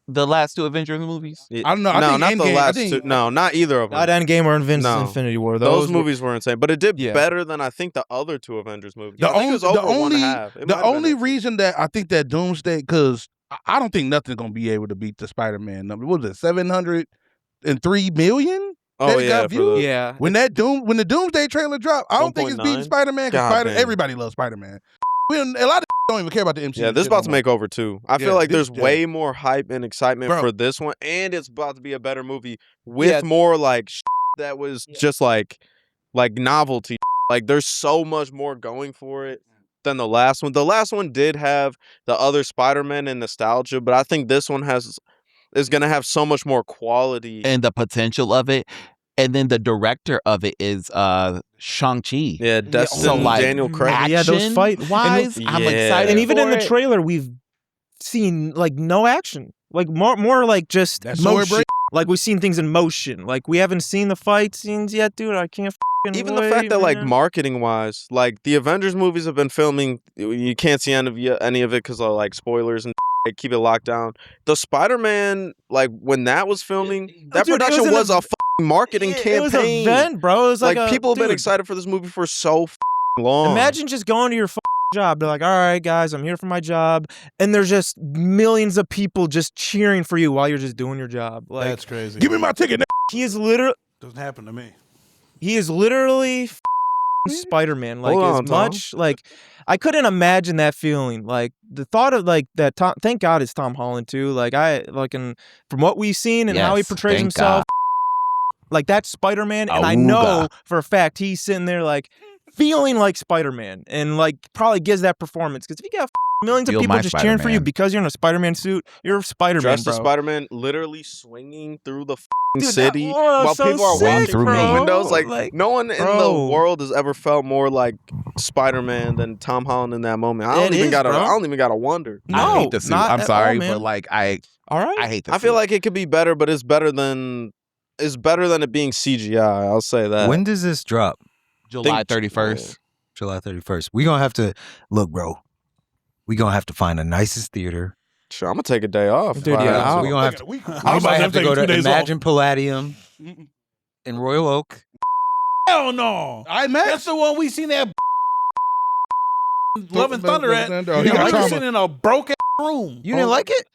the last two Avengers movies? It- I don't know. I no, think not the Endgame- I last think- two. No, not either of them. Not Endgame or No. Infinity War. Those were- movies were insane, but it did Yeah. better than I think the other two Avengers movies. The I think it was over only 1.5. It might the have been only at 2. reason that I think that Doomsday, because I don't think nothing's gonna be able to beat the Spider-Man number. What was it, 703 million? Oh that yeah, got for viewed? the- Yeah. When the Doomsday trailer dropped, I don't think it's beating 1.9? Spider-Man because God damn. everybody loves Spider-Man. A lot of don't even care about the MCU. Yeah, this is shit about no to more. make over 2. I Yeah, feel like this- there's yeah. way more hype and excitement Bro. for this one, and it's about to be a better movie with Yeah. more like that was just like novelty. Like there's so much more going for it than the last one. The last one did have the other Spider-Man and nostalgia, but I think this one is gonna have so much more quality. And the potential of it. And then the director of it is Shang-Chi. Yeah, Destin So, like, Daniel Craig. action Yeah, those fight- wise, and- I'm Yeah. excited. And even in the for it. trailer, we've seen like no action, like more like just That's so motion. break- Like we've seen things in motion. Like we haven't seen the fight scenes yet, dude. I can't. Even the fact that like marketing wise, like the Avengers movies have been filming, you can't see any of it because of like spoilers and they keep it locked down. The Spider-Man, like when that was filming, that Dude, it production was was an a fucking marketing It was campaign. an event, bro. It was like, People have been dude, excited for this movie for so long. Imagine just going to your job. They're like, all right, guys, I'm here for my job, and there's just millions of people just cheering for you while you're just doing your job. Like That's crazy. Give me my ticket. he is literally. Doesn't happen to me. He is literally Spider-Man. Like Hold as on, Tom. much like I couldn't imagine that feeling. Like the thought of like that. Thank God it's Tom Holland too. Like from what we've seen and how he Yes, portrays thank himself, like that's Spider-Man. And I know for a fact he's sitting there like feeling like Spider-Man and like probably gives that performance because if you got millions of Feel people my just cheering for you Spider-Man. because you're in a Spider-Man suit, you're Spider-Man, dressed bro. as Spider-Man, literally swinging through the Dude, that city was while so people are sick, watching through through the me. windows. Like, Like no one in the bro. world has ever felt more like Spider-Man than Tom Holland in that moment. I It don't even is, gotta. bro. I don't even gotta wonder. No, I hate the suit. not I'm at sorry, all, man. but like I All right. hate the I feel suit. like it could be better, but it's better than it being CGI. I'll say that. When does this drop? July 31st. July 31st. We gonna have to look, bro. We gonna have to find the nicest theater. Sure, I'm gonna take a day off. Dude, yeah, So we gonna have to. I We was about might to have to take go 2 to days Imagine Palladium in Royal Oak. Hell no. That's the one we seen that Love and Thunder at. Oh, he got We trauma. sitting in a broke room. You didn't like it?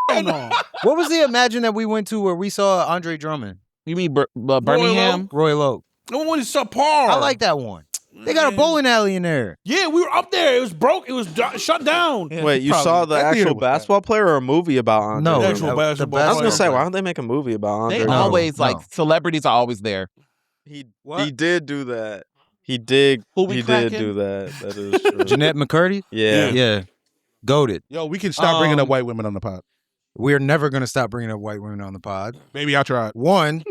Hell no. What was the Imagine that we went to where we saw Andre Drummond? You mean Birmingham? Royal Oak. The one was subpar. I like that one. They got a bowling alley in there. Yeah, we were up there. It was broke. It was shut down. Wait, you saw the That theater actual was bad. basketball player or a movie about Andre? No, The actual the basketball I was player. gonna say, why don't they make a movie about Andre? They No, always no. like celebrities are always there. He What? did do that. He did. Who we He did cracking? do that. That is true. Jeanette McCurdy? Yeah. Yeah. Goated. Yo, we can stop bringing up Um, white women on the pod. We're never going to stop bringing up white women on the pod. Maybe I tried. One,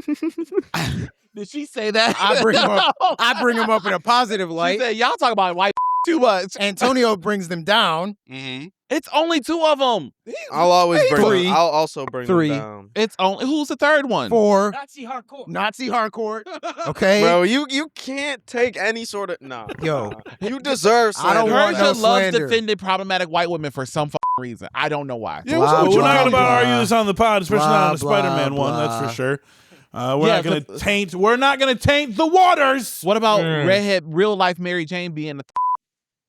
Did she say that? I bring 'em up. No. I bring them up in a positive She light. said, y'all talk about white too much. Antonio brings them down. It's only 2 of them. I'll always bring. Three. Them, I'll also bring Three. them down. It's only who's the third one? 4, Nazi hardcore. Nazi hardcore. Okay. Bro, you can't take any sort of Yo. You deserve. I don't slander. want Persia no loves slander. defending problematic white women for some reason. I don't know why. Yeah, Blah, We're not going to blah, argue this on the pod, especially not on the blah, Spider-Man blah, one. That's blah. for sure. We're Yeah, not going to taint. We're not going to taint the waters. What about Mm. redhead real life Mary Jane being the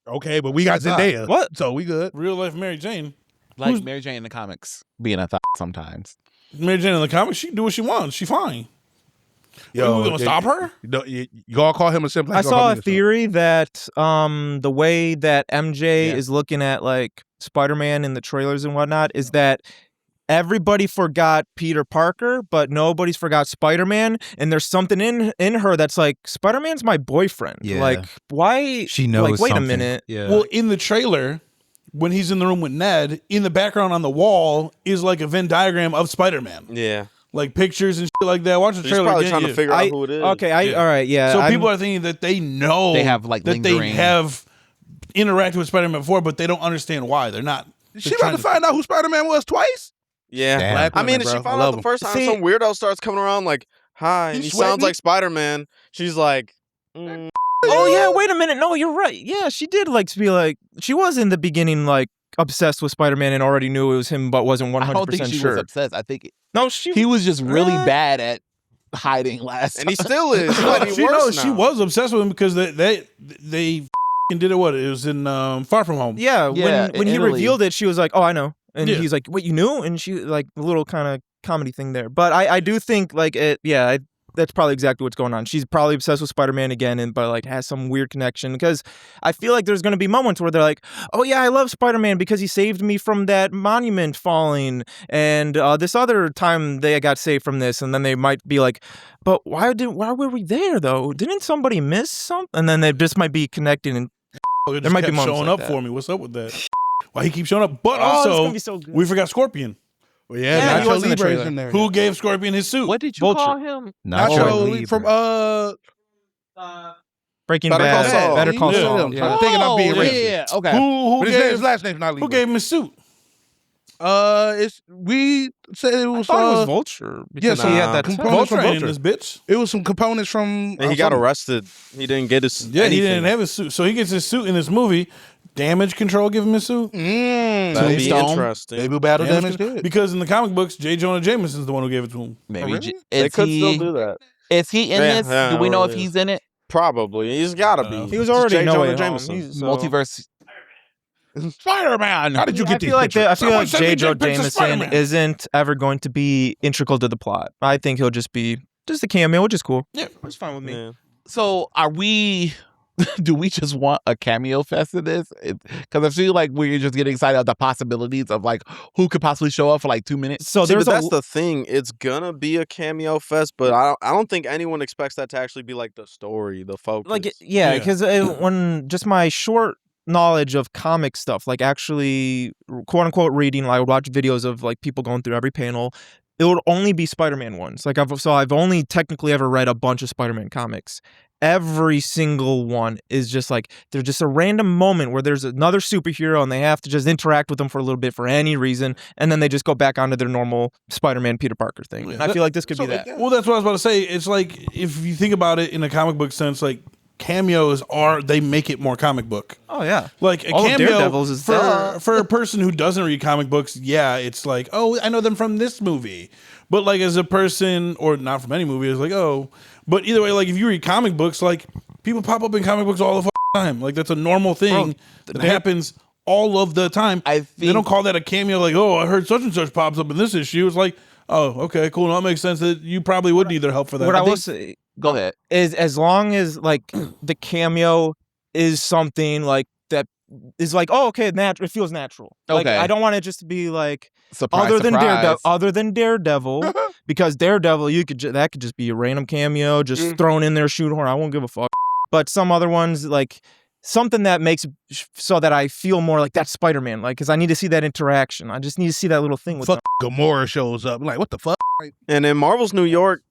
Okay, but we got What's up? Zendaya. What? So we good. Real life Mary Jane. like Who's- Mary Jane in the comics being a sometimes? Mary Jane in the comics, she can do what she wants. She fine. Yo, we gonna stop her? You all call him a simple. I saw a theory that the way that MJ is looking at like Spider-Man in the trailers and whatnot is that everybody forgot Peter Parker, but nobody's forgot Spider-Man, and there's something in her that's like, Spider-Man's my boyfriend. Yeah. Like, why? She knows Like, wait something. a minute. Yeah. Well, in the trailer, when he's in the room with Ned, in the background on the wall is like a Venn diagram of Spider-Man. Yeah. Like pictures and shit like that. Watch the He's trailer probably again. trying to yeah. figure out who it is. Okay, Yeah. all right, yeah. So I'm- people are thinking that they know They have, like, that they lingering- have interacted with Spider-Man before, but they don't understand why. They're not. She about to find out who Spider-Man was twice. Yeah. Damn. Black I mean, women, if she bro. found I out love the 'em. first time See- some weirdo starts coming around like, hi, and He's he sounds sweating. like Spider-Man, she's like, Oh yeah, wait a minute. No, you're right. Yeah, she did like to be like, she was in the beginning like obsessed with Spider-Man and already knew it was him, but wasn't I don't 100% think she sure. was obsessed. I think No, she he was just really Uh, bad at hiding last and he time. still is. He might be She worse knows now. she was obsessed with him because they did it. What it was in Far From Home. Yeah, Yeah, when he Italy. revealed it, she was like, "Oh, I know," and Yeah. he's like, "Wait, you knew?" And she like a little kind of comedy thing there. But I do think like it. Yeah, that's probably exactly what's going on. She's probably obsessed with Spider-Man again, and but like has some weird connection because I feel like there's gonna be moments where they're like, "Oh yeah, I love Spider-Man because he saved me from that monument falling," and this other time they got saved from this, and then they might be like, "But why were we there though? Didn't somebody miss something?" And then they just might be connecting and. There might be kept moments showing like up that. for me. What's up with that? Why he keeps showing up? But Oh, it's also, gonna be so good. we forgot Scorpion. Well, Yeah, he Nacho was in the Libre's trailer. in there. Who gave Scorpion his suit? What did you Vulture. call him? Nacho from Breaking Better Call Bad, Saul. Better Call Yeah. Saul. I'm Yeah. thinking I'm being Oh, racist. yeah, okay. Who But gave his last name's not Libre. who gave him his suit? We said it I was. thought it was Vulture because yeah, he nah. had that. Components Vulture from ain't in Vulture. this bitch. It was some components from. And he got something. arrested. He didn't get his. Yeah, he anything. didn't have his suit, so he gets his suit in this movie. Damage Control give him his suit. That'd be Tombstone. interesting. Maybe Battle Damage Control- did. because in the comic books, J. Jonah Jameson's the one who gave it to him. Maybe really? They is could he still do that. is he in Yeah, this? yeah, Do we know if really he's in it? Probably. He's got to be. He was It's already J. No Jonah Way Home. Jameson. He's- so- Multiverse. Spider-Man. How did you get I these feel like pictures? I feel Someone like send me J. Joe dick pics of Jameson Spider-Man. isn't ever going to be integral to the plot. I think he'll just be just a cameo, which is cool. Yeah. It's fine with me. Yeah. So are we? Do we just want a cameo fest in this? Because I feel like we're just getting excited about the possibilities of like who could possibly show up for like 2 minutes. So See, there's but a that's the thing. It's gonna be a cameo fest, but I don't think anyone expects that to actually be like the story, the focus. like Yeah. because when just my short knowledge of comic stuff, like actually quote unquote reading, I would watch videos of like people going through every panel. It would only be Spider-Man ones. Like I've only technically ever read a bunch of Spider-Man comics. Every single one is just like there's just a random moment where there's another superhero and they have to just interact with them for a little bit for any reason, and then they just go back onto their normal Spider-Man Peter Parker thing. And I feel like this could be that. Well, that's what I was about to say. It's like if you think about it in a comic book sense, like cameos they make it more comic book. Oh yeah. Like a All of cameo Daredevil's is for a person who doesn't read comic books, yeah, it's like, oh, I know them from this movie. But like as a person, or not from any movie, it's like, oh. But either way, like if you read comic books, like people pop up in comic books all the time. Like that's a normal thing that happens all of the time. I They think don't call that a cameo. Like, oh, I heard such and such pops up in this issue. It's like, oh, okay, cool. Now it makes sense that you probably would need their help for that. What I will say go ahead. is as long as like the cameo is something like that is like, oh, okay, it feels natural. Like, Okay. I don't want it just to be like Surprise, other than surprise. Daredevil, because Daredevil, that could just be a random cameo, just thrown in there, shoehorn. I won't give a fuck. But some other ones, like something that makes so that I feel more like that's Spider-Man, like because I need to see that interaction. I just need to see that little thing with Fuck Gamora shows up. I'm like, what the fuck? And in Marvel's New York,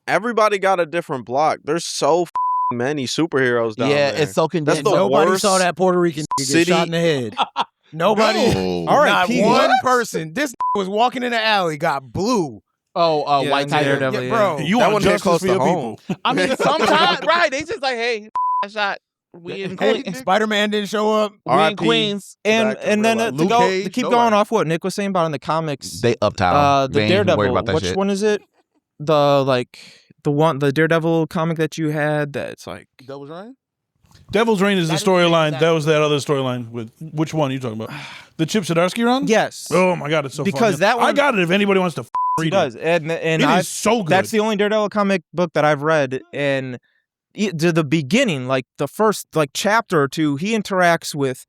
everybody got a different block. There's so many superheroes down Yeah, there. it's so condensed. the Nobody worst saw that Puerto Rican nigga get city- shot in the head. Nobody. All right, Not Pete. one person. This was walking in the alley, got blue. Oh, Yeah, white and tiger. Daredevil, Yeah, yeah. bro. you that want one hit justice close for to your home. people. I mean, sometimes, right? They just like, hey, I shot. We in Queens. Spider-Man didn't show up. We in R.I.P. Queens. And Back to and then real to life. to keep no going one. off what Nick was saying about in the comics, They uptown. the They ain't worried Daredevil. about that Which shit. one is it? The Daredevil comic that you had. That's like That was Ryan? Devil's Reign is the That is storyline. exactly That was that other storyline with which one are you talking about? The Chip Zdarsky run? Yes. Oh my god, it's so Because fun. that one- I got it if anybody wants to He read does, it. and It I, is so good. that's the only Daredevil comic book that I've read, and to the beginning, like the first like chapter or two, he interacts with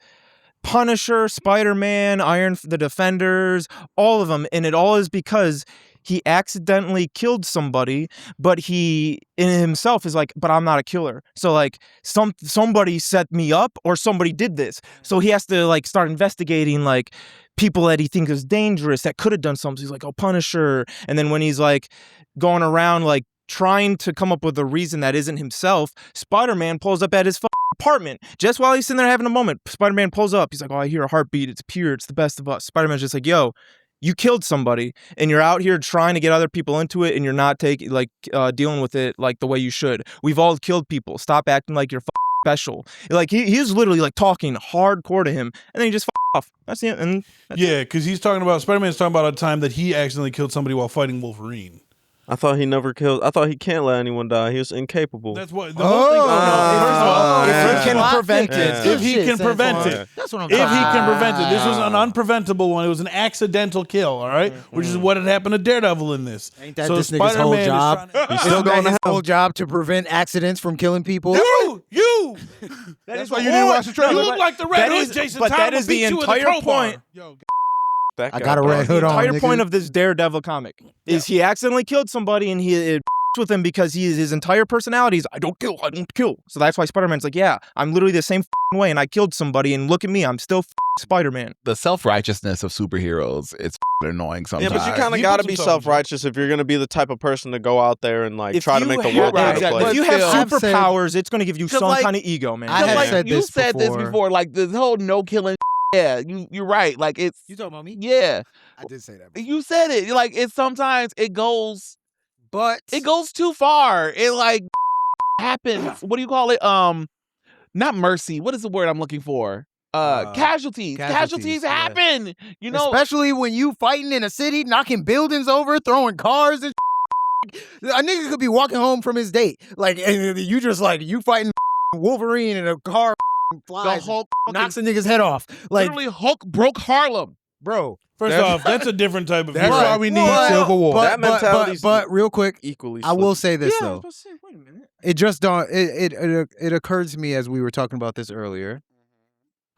Punisher, Spider-Man, the Defenders, all of them, and it all is because he accidentally killed somebody, but he in himself is like, but I'm not a killer. So like somebody set me up or somebody did this. So he has to like start investigating like people that he thinks is dangerous that could have done something. He's like, oh, Punisher. And then when he's like going around like trying to come up with a reason that isn't himself, Spider-Man pulls up at his apartment just while he's sitting there having a moment. Spider-Man pulls up. He's like, oh, I hear a heartbeat. It's pure. It's the best of us. Spider-Man's just like, yo, you killed somebody and you're out here trying to get other people into it and you're not dealing with it like the way you should. We've all killed people. Stop acting like you're special. Like he's literally like talking hardcore to him and then he just off. That's it. And yeah, because he's talking about Spider-Man's talking about a time that he accidentally killed somebody while fighting Wolverine. I thought he never killed. I thought he can't let anyone die. He was incapable. That's what the whole thing. First of all, if he can prevent it, if he can prevent it, That's what I'm if he talking can prevent it, this was an unpreventable one. It was an accidental kill, all right, which is what had happened to Daredevil in this. Ain't that this nigga's whole Spider-Man is job? trying to- He's still going his whole job to prevent accidents from killing people. You. That's why you didn't watch the trailer. You look like the Red Hood Jason but Todd that will is the beat you with a entire crowbar. point. That I guy got a red hood the on. entire nigga. point of this Daredevil comic is he accidentally killed somebody and it with him because his entire personality is I don't kill. So that's why Spider-Man's like, yeah, I'm literally the same way and I killed somebody and look at me, I'm still Spider-Man. The self-righteousness of superheroes, it's annoying Yeah, sometimes. but you kind of He got to puts be himself in self-righteous if you're going to be the type of person to go out there and like If try to you make the have- world a better exactly. place. If you have I've said- superpowers, it's going to give you 'Cause, some like, kind of ego, man. I have like, said you this said this before. before, like the whole no killing. Yeah, you're right. Like it's You talking about me? yeah. I did say that. Before. You said it. You're like it's sometimes it goes too far. It like happens. What do you call it? Not mercy. What is the word I'm looking for? Casualties. Casualties yeah. happen. You know, Especially when you fighting in a city, knocking buildings over, throwing cars and a nigga could be walking home from his date. Like, and you just like, you fighting Wolverine and a car the flies, Hulk knocks a nigga's head off. Like, literally Hulk broke Harlem. bro. First off, that's a different type of. That's hero. why we need Civil War. That mentality's But real quick, equally. I will slippery. say this Yeah, I though. was about to say, wait a minute. It just don't. It occurred to me as we were talking about this earlier.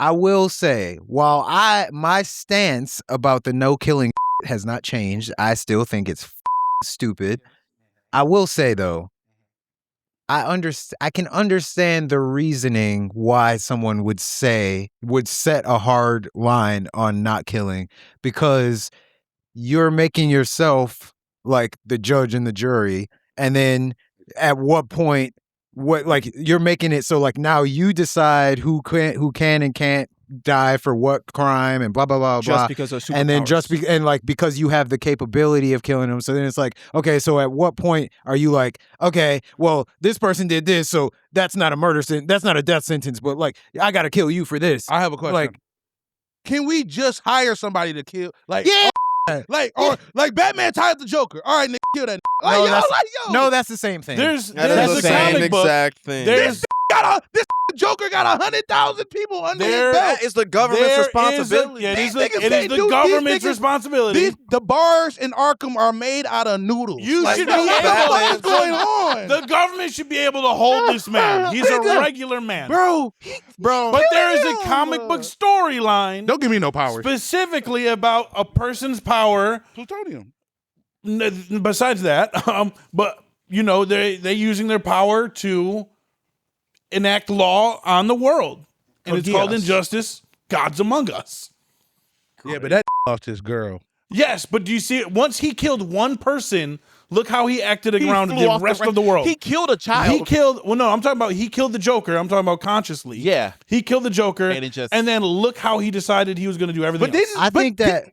I will say, while my stance about the no killing has not changed, I still think it's stupid. I will say though, I can understand the reasoning why someone would set a hard line on not killing, because you're making yourself like the judge and the jury, and then at what point you're making it so like now you decide who can and can't die for what crime and blah blah blah Just blah, because of superpowers. and then because you have the capability of killing them. So then it's like, okay, so at what point are you like, okay, well this person did this, so that's not a murder sentence, that's not a death sentence, but like I gotta kill you for this. I have a question. Like, Can we just hire somebody to kill? Like, yeah. or like Batman tied the Joker. All right, nigga, kill that. Nigga. Like, No, that's the same thing. There's That a is the same comic book. exact thing. There's This Joker got 100,000 people under his belt. That is the government's responsibility. It is These niggas the can't do- these government's niggas- responsibility. The bars in Arkham are made out of noodles. You Like, should be what the able fuck is going on? The government should be able to hold this man. He's a regular man. Bro. But there is a comic book storyline Don't give me no powers. specifically about a person's power. Plutonium. Besides that, but you know, they're using their power to enact law on the world. And it's called Injustice, Gods Among Us. Yeah, but that lost his girl. Yes, but do you see it? Once he killed one person, look how he acted around flew the off rest of the world. He killed a child. He killed he killed the Joker. I'm talking about consciously. Yeah. He killed the Joker, And then look how he decided he was going to do everything else. I think that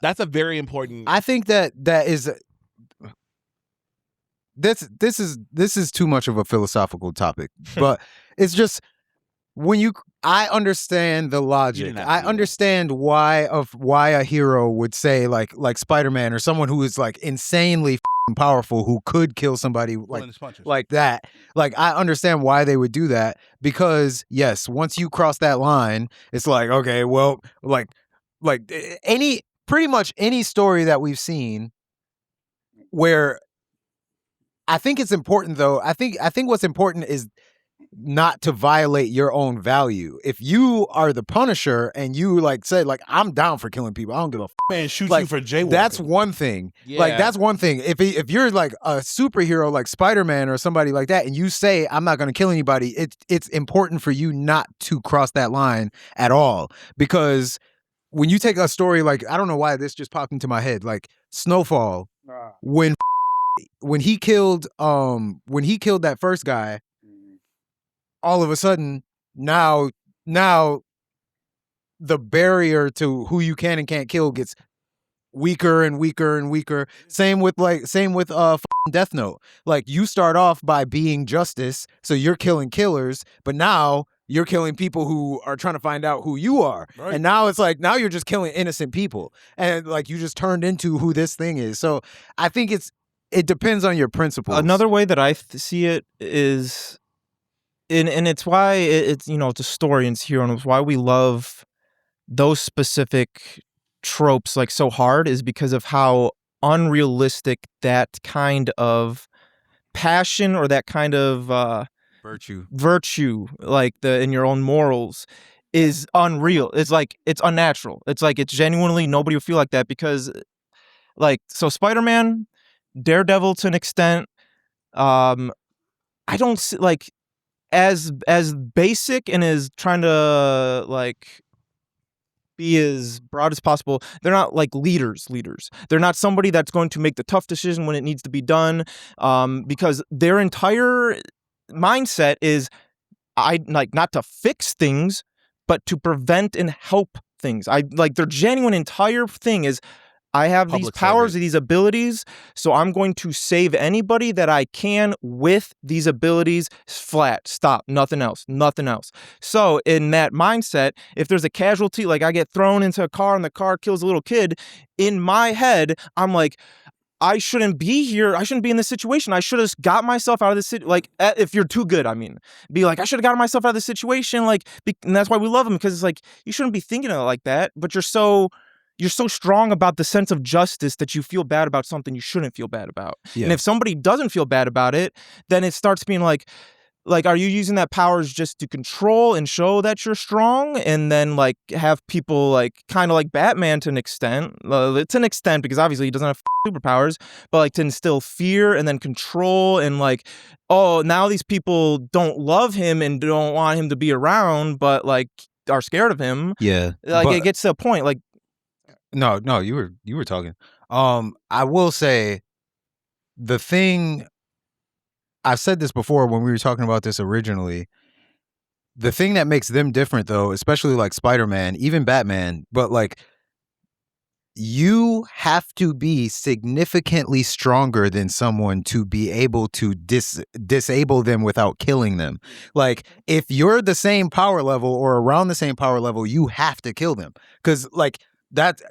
That's a very important. I think that is this is too much of a philosophical topic, but it's just when I understand the logic. didn't have to I do that. understand why a hero would say like Spider-Man or someone who is like insanely powerful who could kill somebody like that. Like, I understand why they would do that, because yes, once you cross that line, it's like, okay, well, like pretty much any story that we've seen where I think it's important though. I think what's important is not to violate your own value. If you are the Punisher and you like said like I'm down for killing people, I don't give a man shoot like, you for jaywalking. That's one thing. Like that's one thing. If you're like a superhero like Spider-Man or somebody like that, and you say I'm not going to kill anybody, it's important for you not to cross that line at all. Because when you take a story like, I don't know why this just popped into my head, like Snowfall, when he killed that first guy, all of a sudden now the barrier to who you can and can't kill gets weaker and weaker and weaker. Same with Death Note. Like, you start off by being justice, so you're killing killers, but now you're killing people who are trying to find out who you are. Right. And now it's like, now you're just killing innocent people. And like, you just turned into who this thing is. So I think it depends on your principles. Another way that I see it is, and it's why it's, you know, it's a story and it's hero, and it's why we love those specific tropes like so hard, is because of how unrealistic that kind of passion or that kind of virtue like in your own morals is unreal. It's like, it's unnatural. It's like, it's genuinely, nobody would feel like that, because like, so Spider-Man, Daredevil to an extent, I don't see, like, as basic and as trying to like be as broad as possible, they're not like leaders. They're not somebody that's going to make the tough decision when it needs to be done, because their entire mindset is, I like, not to fix things, but to prevent and help things. I like, their genuine entire thing is, I have these powers, these abilities, so I'm going to save anybody that I can with these abilities. Flat, stop, nothing else. So in that mindset, if there's a casualty, like I get thrown into a car and the car kills a little kid, in my head, I'm like, I shouldn't be here. I shouldn't be in this situation. I should have got myself out of this like, if you're too good, I mean, be like, I should have gotten myself out of this situation, like, and that's why we love them, because it's like, you shouldn't be thinking of it like that, but you're so strong about the sense of justice that you feel bad about something you shouldn't feel bad about. Yeah. And if somebody doesn't feel bad about it, then it starts being like, are you using that powers just to control and show that you're strong, and then like have people like kind of like Batman to an extent? It's an extent, because obviously he doesn't have superpowers, but like to instill fear and then control, and like, oh, now these people don't love him and don't want him to be around, but like are scared of him. Yeah. Like, it gets to a point like, No, you were talking. I will say, the thing, I've said this before when we were talking about this originally, the thing that makes them different though, especially like Spider-Man, even Batman, but like, you have to be significantly stronger than someone to be able to disable them without killing them. Like, if you're the same power level or around the same power level, you have to kill them. Because like, that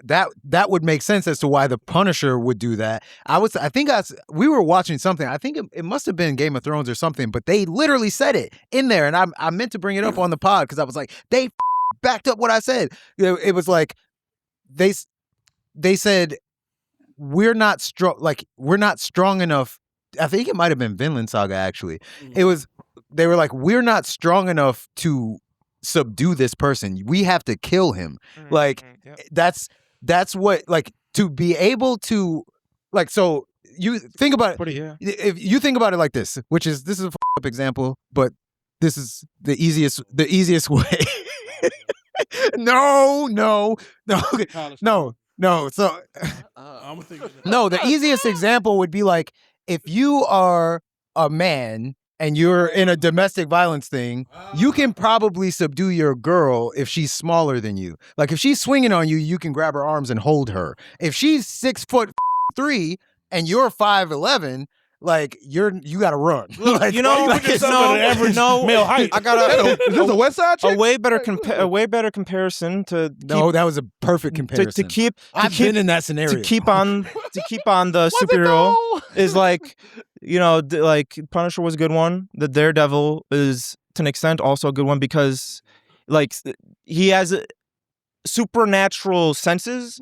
would make sense as to why the Punisher would do that. We were watching something. I think it must have been Game of Thrones or something, but they literally said it in there, and I meant to bring it up on the pod, because I was like, they backed up what I said. It was like, they said, we're not strong enough. I think it might have been Vinland Saga, actually. They were like, we're not strong enough to subdue this person. We have to kill him. Like, that's what, like, to be able to, like, so you think about it. If you think about it like this, this is a up example, but this is the easiest way. No. So no, the easiest example would be like, if you are a man and you're in a domestic violence thing, you can probably subdue your girl if she's smaller than you. Like, if she's swinging on you, you can grab her arms and hold her. If she's 6'3" and you're 5'11", like you got to run. Like, you know, You put yourself at an average male height. I got Is this a West Side a chick? way better comparison to no, that was a perfect comparison. to keep I've been in that scenario. to keep on the superhero is like, you know, like Punisher was a good one. The Daredevil is to an extent also a good one because like he has supernatural senses.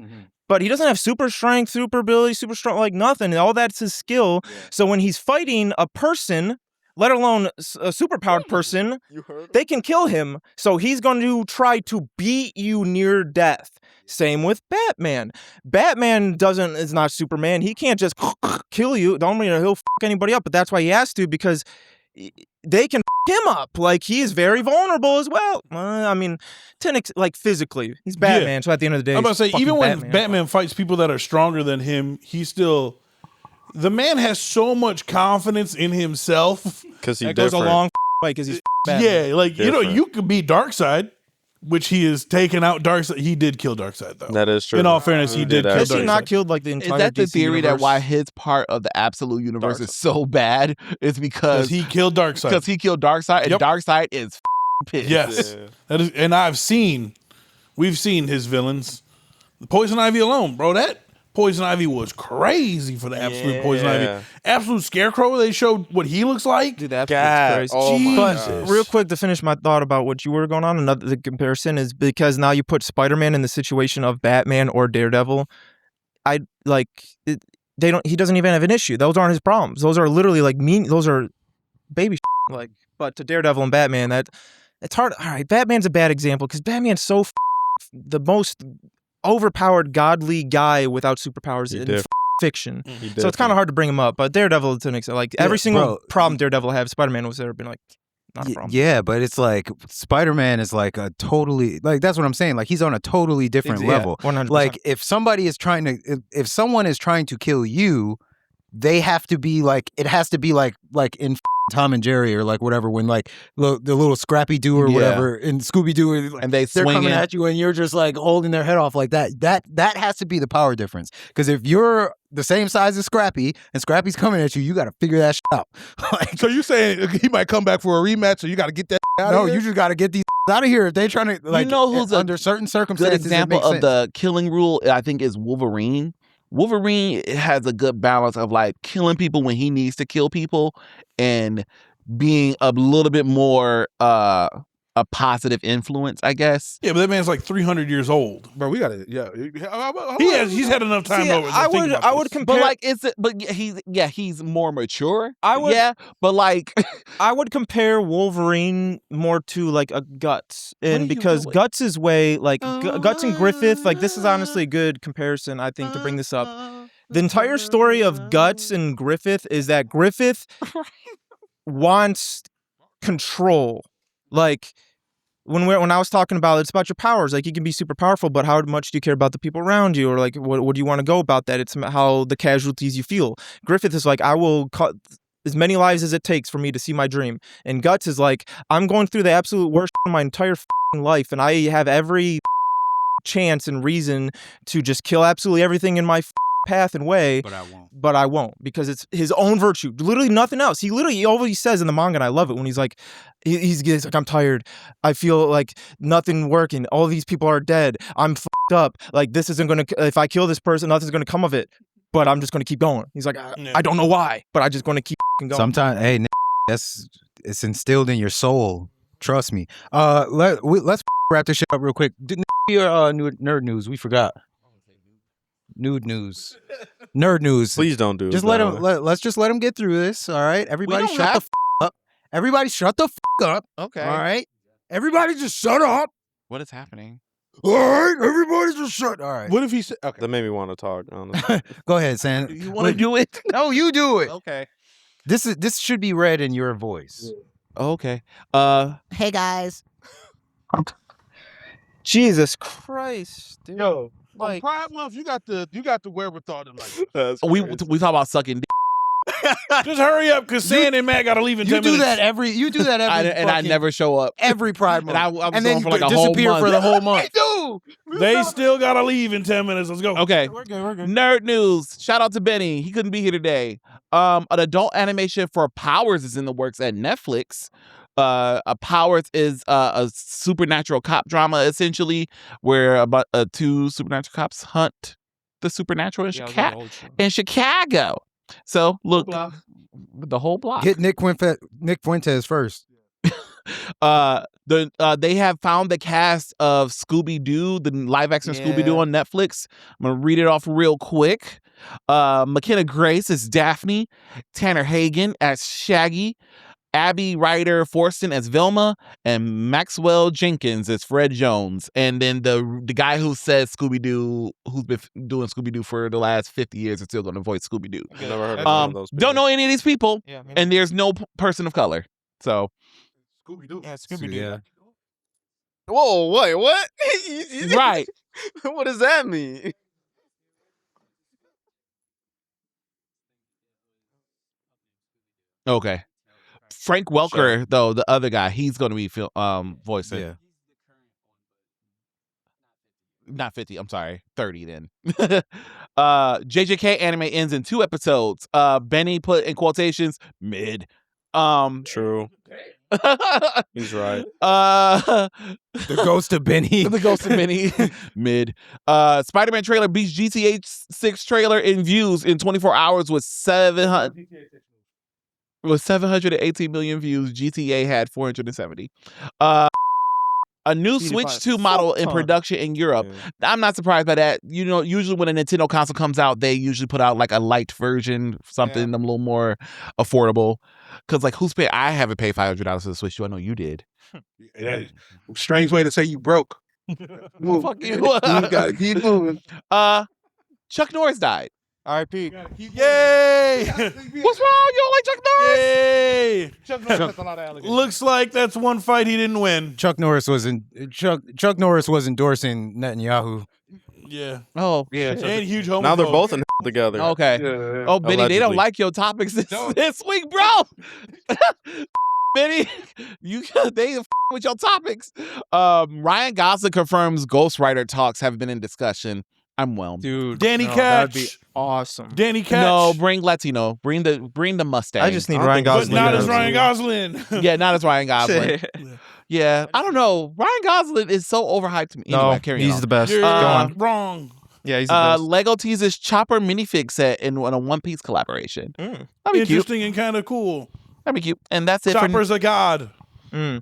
But he doesn't have super strength, super ability, super strong, like nothing. All that's his skill. Yeah. So when he's fighting a person, let alone a superpowered person, they can kill him. So he's going to try to beat you near death. Same with Batman. Batman is not Superman. He can't just kill you. Don't mean he'll anybody up, but that's why he has to, because they can him up. Like, he is very vulnerable as well. I mean, like physically, he's Batman. Yeah. So at the end of the day, I'm about to say, even when Batman fights people that are stronger than him, the man has so much confidence in himself because he goes a long way because he's Batman. Yeah, like different. You know, you could be Darkseid, which he has taken out. Darkseid, he did kill Darkseid though. That is true. In all fairness, he did kill Darkseid. Has he not killed like the entire? Is that the DC theory universe? that why his part of the absolute universe is so bad is because he killed Darkseid? Because he killed Darkseid, and Darkseid is pissed. Yes, that is, and we've seen his villains. The Poison Ivy alone, bro. That Poison Ivy was crazy for the absolute Poison Ivy. Absolute Scarecrow, they showed what he looks like. Dude, that's crazy. Oh my but real quick to finish my thought about what you were going on, the comparison is because now you put Spider-Man in the situation of Batman or Daredevil. He doesn't even have an issue. Those aren't his problems. Those are literally like those are baby like, but to Daredevil and Batman, it's hard. All right, Batman's a bad example because Batman's so the most overpowered godly guy without superpowers in fiction. So it's kind of hard to bring him up. But Daredevil, to an extent, like every single problem Daredevil had, Spider-Man was there, been like, not a problem. Yeah, but it's like Spider-Man is like a totally, like, that's what I'm saying. Like, he's on a totally different level. 100%. Like, if someone is trying to kill you, they have to be like, it has to be like in Tom and Jerry or like whatever, when like the little Scrappy Doo or whatever in Scooby Doo, like, and they're coming at you and you're just like holding their head off like that. That has to be the power difference. Because if you're the same size as Scrappy and Scrappy's coming at you, you got to figure that shit out. Like, so you saying he might come back for a rematch, so you got to get that out of here? No, you just got to get these out of here if they trying to, like, you know who's under certain circumstances. Good example of the killing rule, I think, is Wolverine. Wolverine has a good balance of like killing people when he needs to kill people and being a little bit more a positive influence, I guess. Yeah, but that man's like 300 years old. Bro, we gotta, he's had enough time over. I would compare, but he's more mature. But like I would compare Wolverine more to like a Guts, and because Guts' way, like Guts and Griffith, like this is honestly a good comparison, I think, to bring this up. The entire story of Guts and Griffith is that Griffith wants control. Like, when I was talking about it's about your powers, like you can be super powerful, but how much do you care about the people around you, or like what do you want to go about that? It's how the casualties you feel. Griffith is like, I will cut as many lives as it takes for me to see my dream, and Guts is like, I'm going through the absolute worst of my entire life, and I have every chance and reason to just kill absolutely everything in my path and way, but I won't because it's his own virtue, literally nothing else. He always says in the manga, and I love it when he's like, he's like, I'm tired, I feel like nothing working, all these people are dead, I'm fucked up, like this isn't gonna, if I kill this person, nothing's gonna come of it, but I'm just gonna keep going. He's like, I don't know why, but I just gonna keep going. Sometimes, hey, it's instilled in your soul, trust me. Let's wrap this shit up real quick. Your nerd news, we forgot. Nude news, nerd news. Please don't do it. Let's just let him get through this. All right, everybody, shut the up. Everybody, shut the up. Okay. All right, everybody, just shut up. What is happening? All right, everybody, just shut. All right. What if he said? Okay. That made me want to talk. Honestly. Go ahead, Sam. You want to do it? No, you do it. Okay. This should be read in your voice. Okay. Hey guys. Jesus Christ, dude. Yo. Like, Pride Month, you got the wherewithal to like. We talk about sucking dick. Just hurry up, because Sand and Matt got to leave in 10 minutes. You do that every and I never show up every Pride Month. And I was and then for like a disappear whole month. for the whole month. They still got to leave in 10 minutes. Let's go. Okay. we're good. Nerd news. Shout out to Benny. He couldn't be here today. An adult animation for Powers is in the works at Netflix. Powers is a supernatural cop drama, essentially, where about two supernatural cops hunt the supernatural in Chicago. So look, the whole block. Get Nick Fuentes first. They have found the cast of Scooby-Doo, the live action Scooby-Doo on Netflix. I'm gonna read it off real quick. McKenna Grace as Daphne, Tanner Hagen as Shaggy, Abby Ryder Forston as Velma, and Maxwell Jenkins as Fred Jones. And then the guy who says Scooby-Doo, who's been doing Scooby-Doo for the last 50 years, is still going to voice Scooby-Doo. Never heard of one of those people. Don't know any of these people, and there's no person of color. So Scooby-Doo. Yeah, Scooby-Doo. Yeah. Whoa, wait, what? right. What does that mean? Okay. Frank Welker, though, the other guy, he's going to be voicing. Yeah. Not 50, I'm sorry, 30 then. JJK anime ends in 2 episodes. Benny put in quotations, mid. True. He's right. The ghost of Benny. The ghost of Benny. Mid. Spider-Man trailer beats GTA 6 trailer in views in 24 hours with 718 million views. GTA had 470. A new Switch 2 model in production in Europe. Yeah. I'm not surprised by that. You know, usually when a Nintendo console comes out, they usually put out like a light version, something a little more affordable. Because like, who's paid? I haven't paid $500 for the Switch 2. I know you did. Strange way to say you broke. Fuck you. You gotta keep moving. Chuck Norris died. R.I.P. Yay! What's wrong? You don't like Chuck Norris? Yay! Chuck Norris has a lot of allegations. Looks like that's one fight he didn't win. Chuck Norris was endorsing Netanyahu. Yeah. Oh, Yeah. And huge homophobe. Now they're both in together. okay. Yeah. Oh, Benny, they don't Allegedly. like your topics this week, bro. Benny, they with your topics. Ryan Gosling confirms Ghost Rider talks have been in discussion. I'm whelmed. Dude. Danny that'd be Catch. awesome. Danny Catch. No, bring Latino. Bring the Mustang. I just need I don't Ryan think- but Gosling. not to- as Ryan Gosling. Yeah, not as Ryan Gosling. Yeah, I don't know. Ryan Gosling is so overhyped to me. Anyway, No, carry he's on. the best. You're Go on. wrong. Yeah, he's the best. Lego teases Chopper minifig set in a One Piece collaboration. That'd be cute. Interesting and kind of cool. That'd be cute. And that's it Chopper's a god.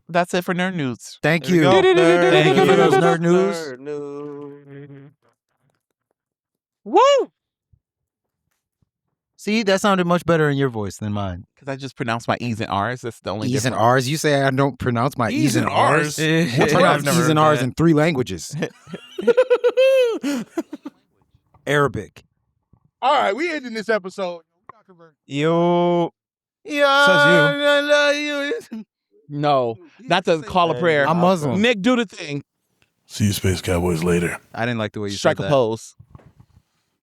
that's it for nerd news. Thank There we you. go. Thank you for those nerd news. Nerd news. Woo! See, that sounded much better in your voice than mine. Because I just pronounced my E's and R's. That's the only E's and difference. R's. You say I don't pronounce my E's and R's. I I've pronounce never E's and heard R's that. in 3 languages. Arabic. All right, we ending this episode. Yo. No, not to call a prayer. I'm Muslim. Nick, do the thing. See you, Space Cowboys, later. I didn't like the way you Strike said a that. pose.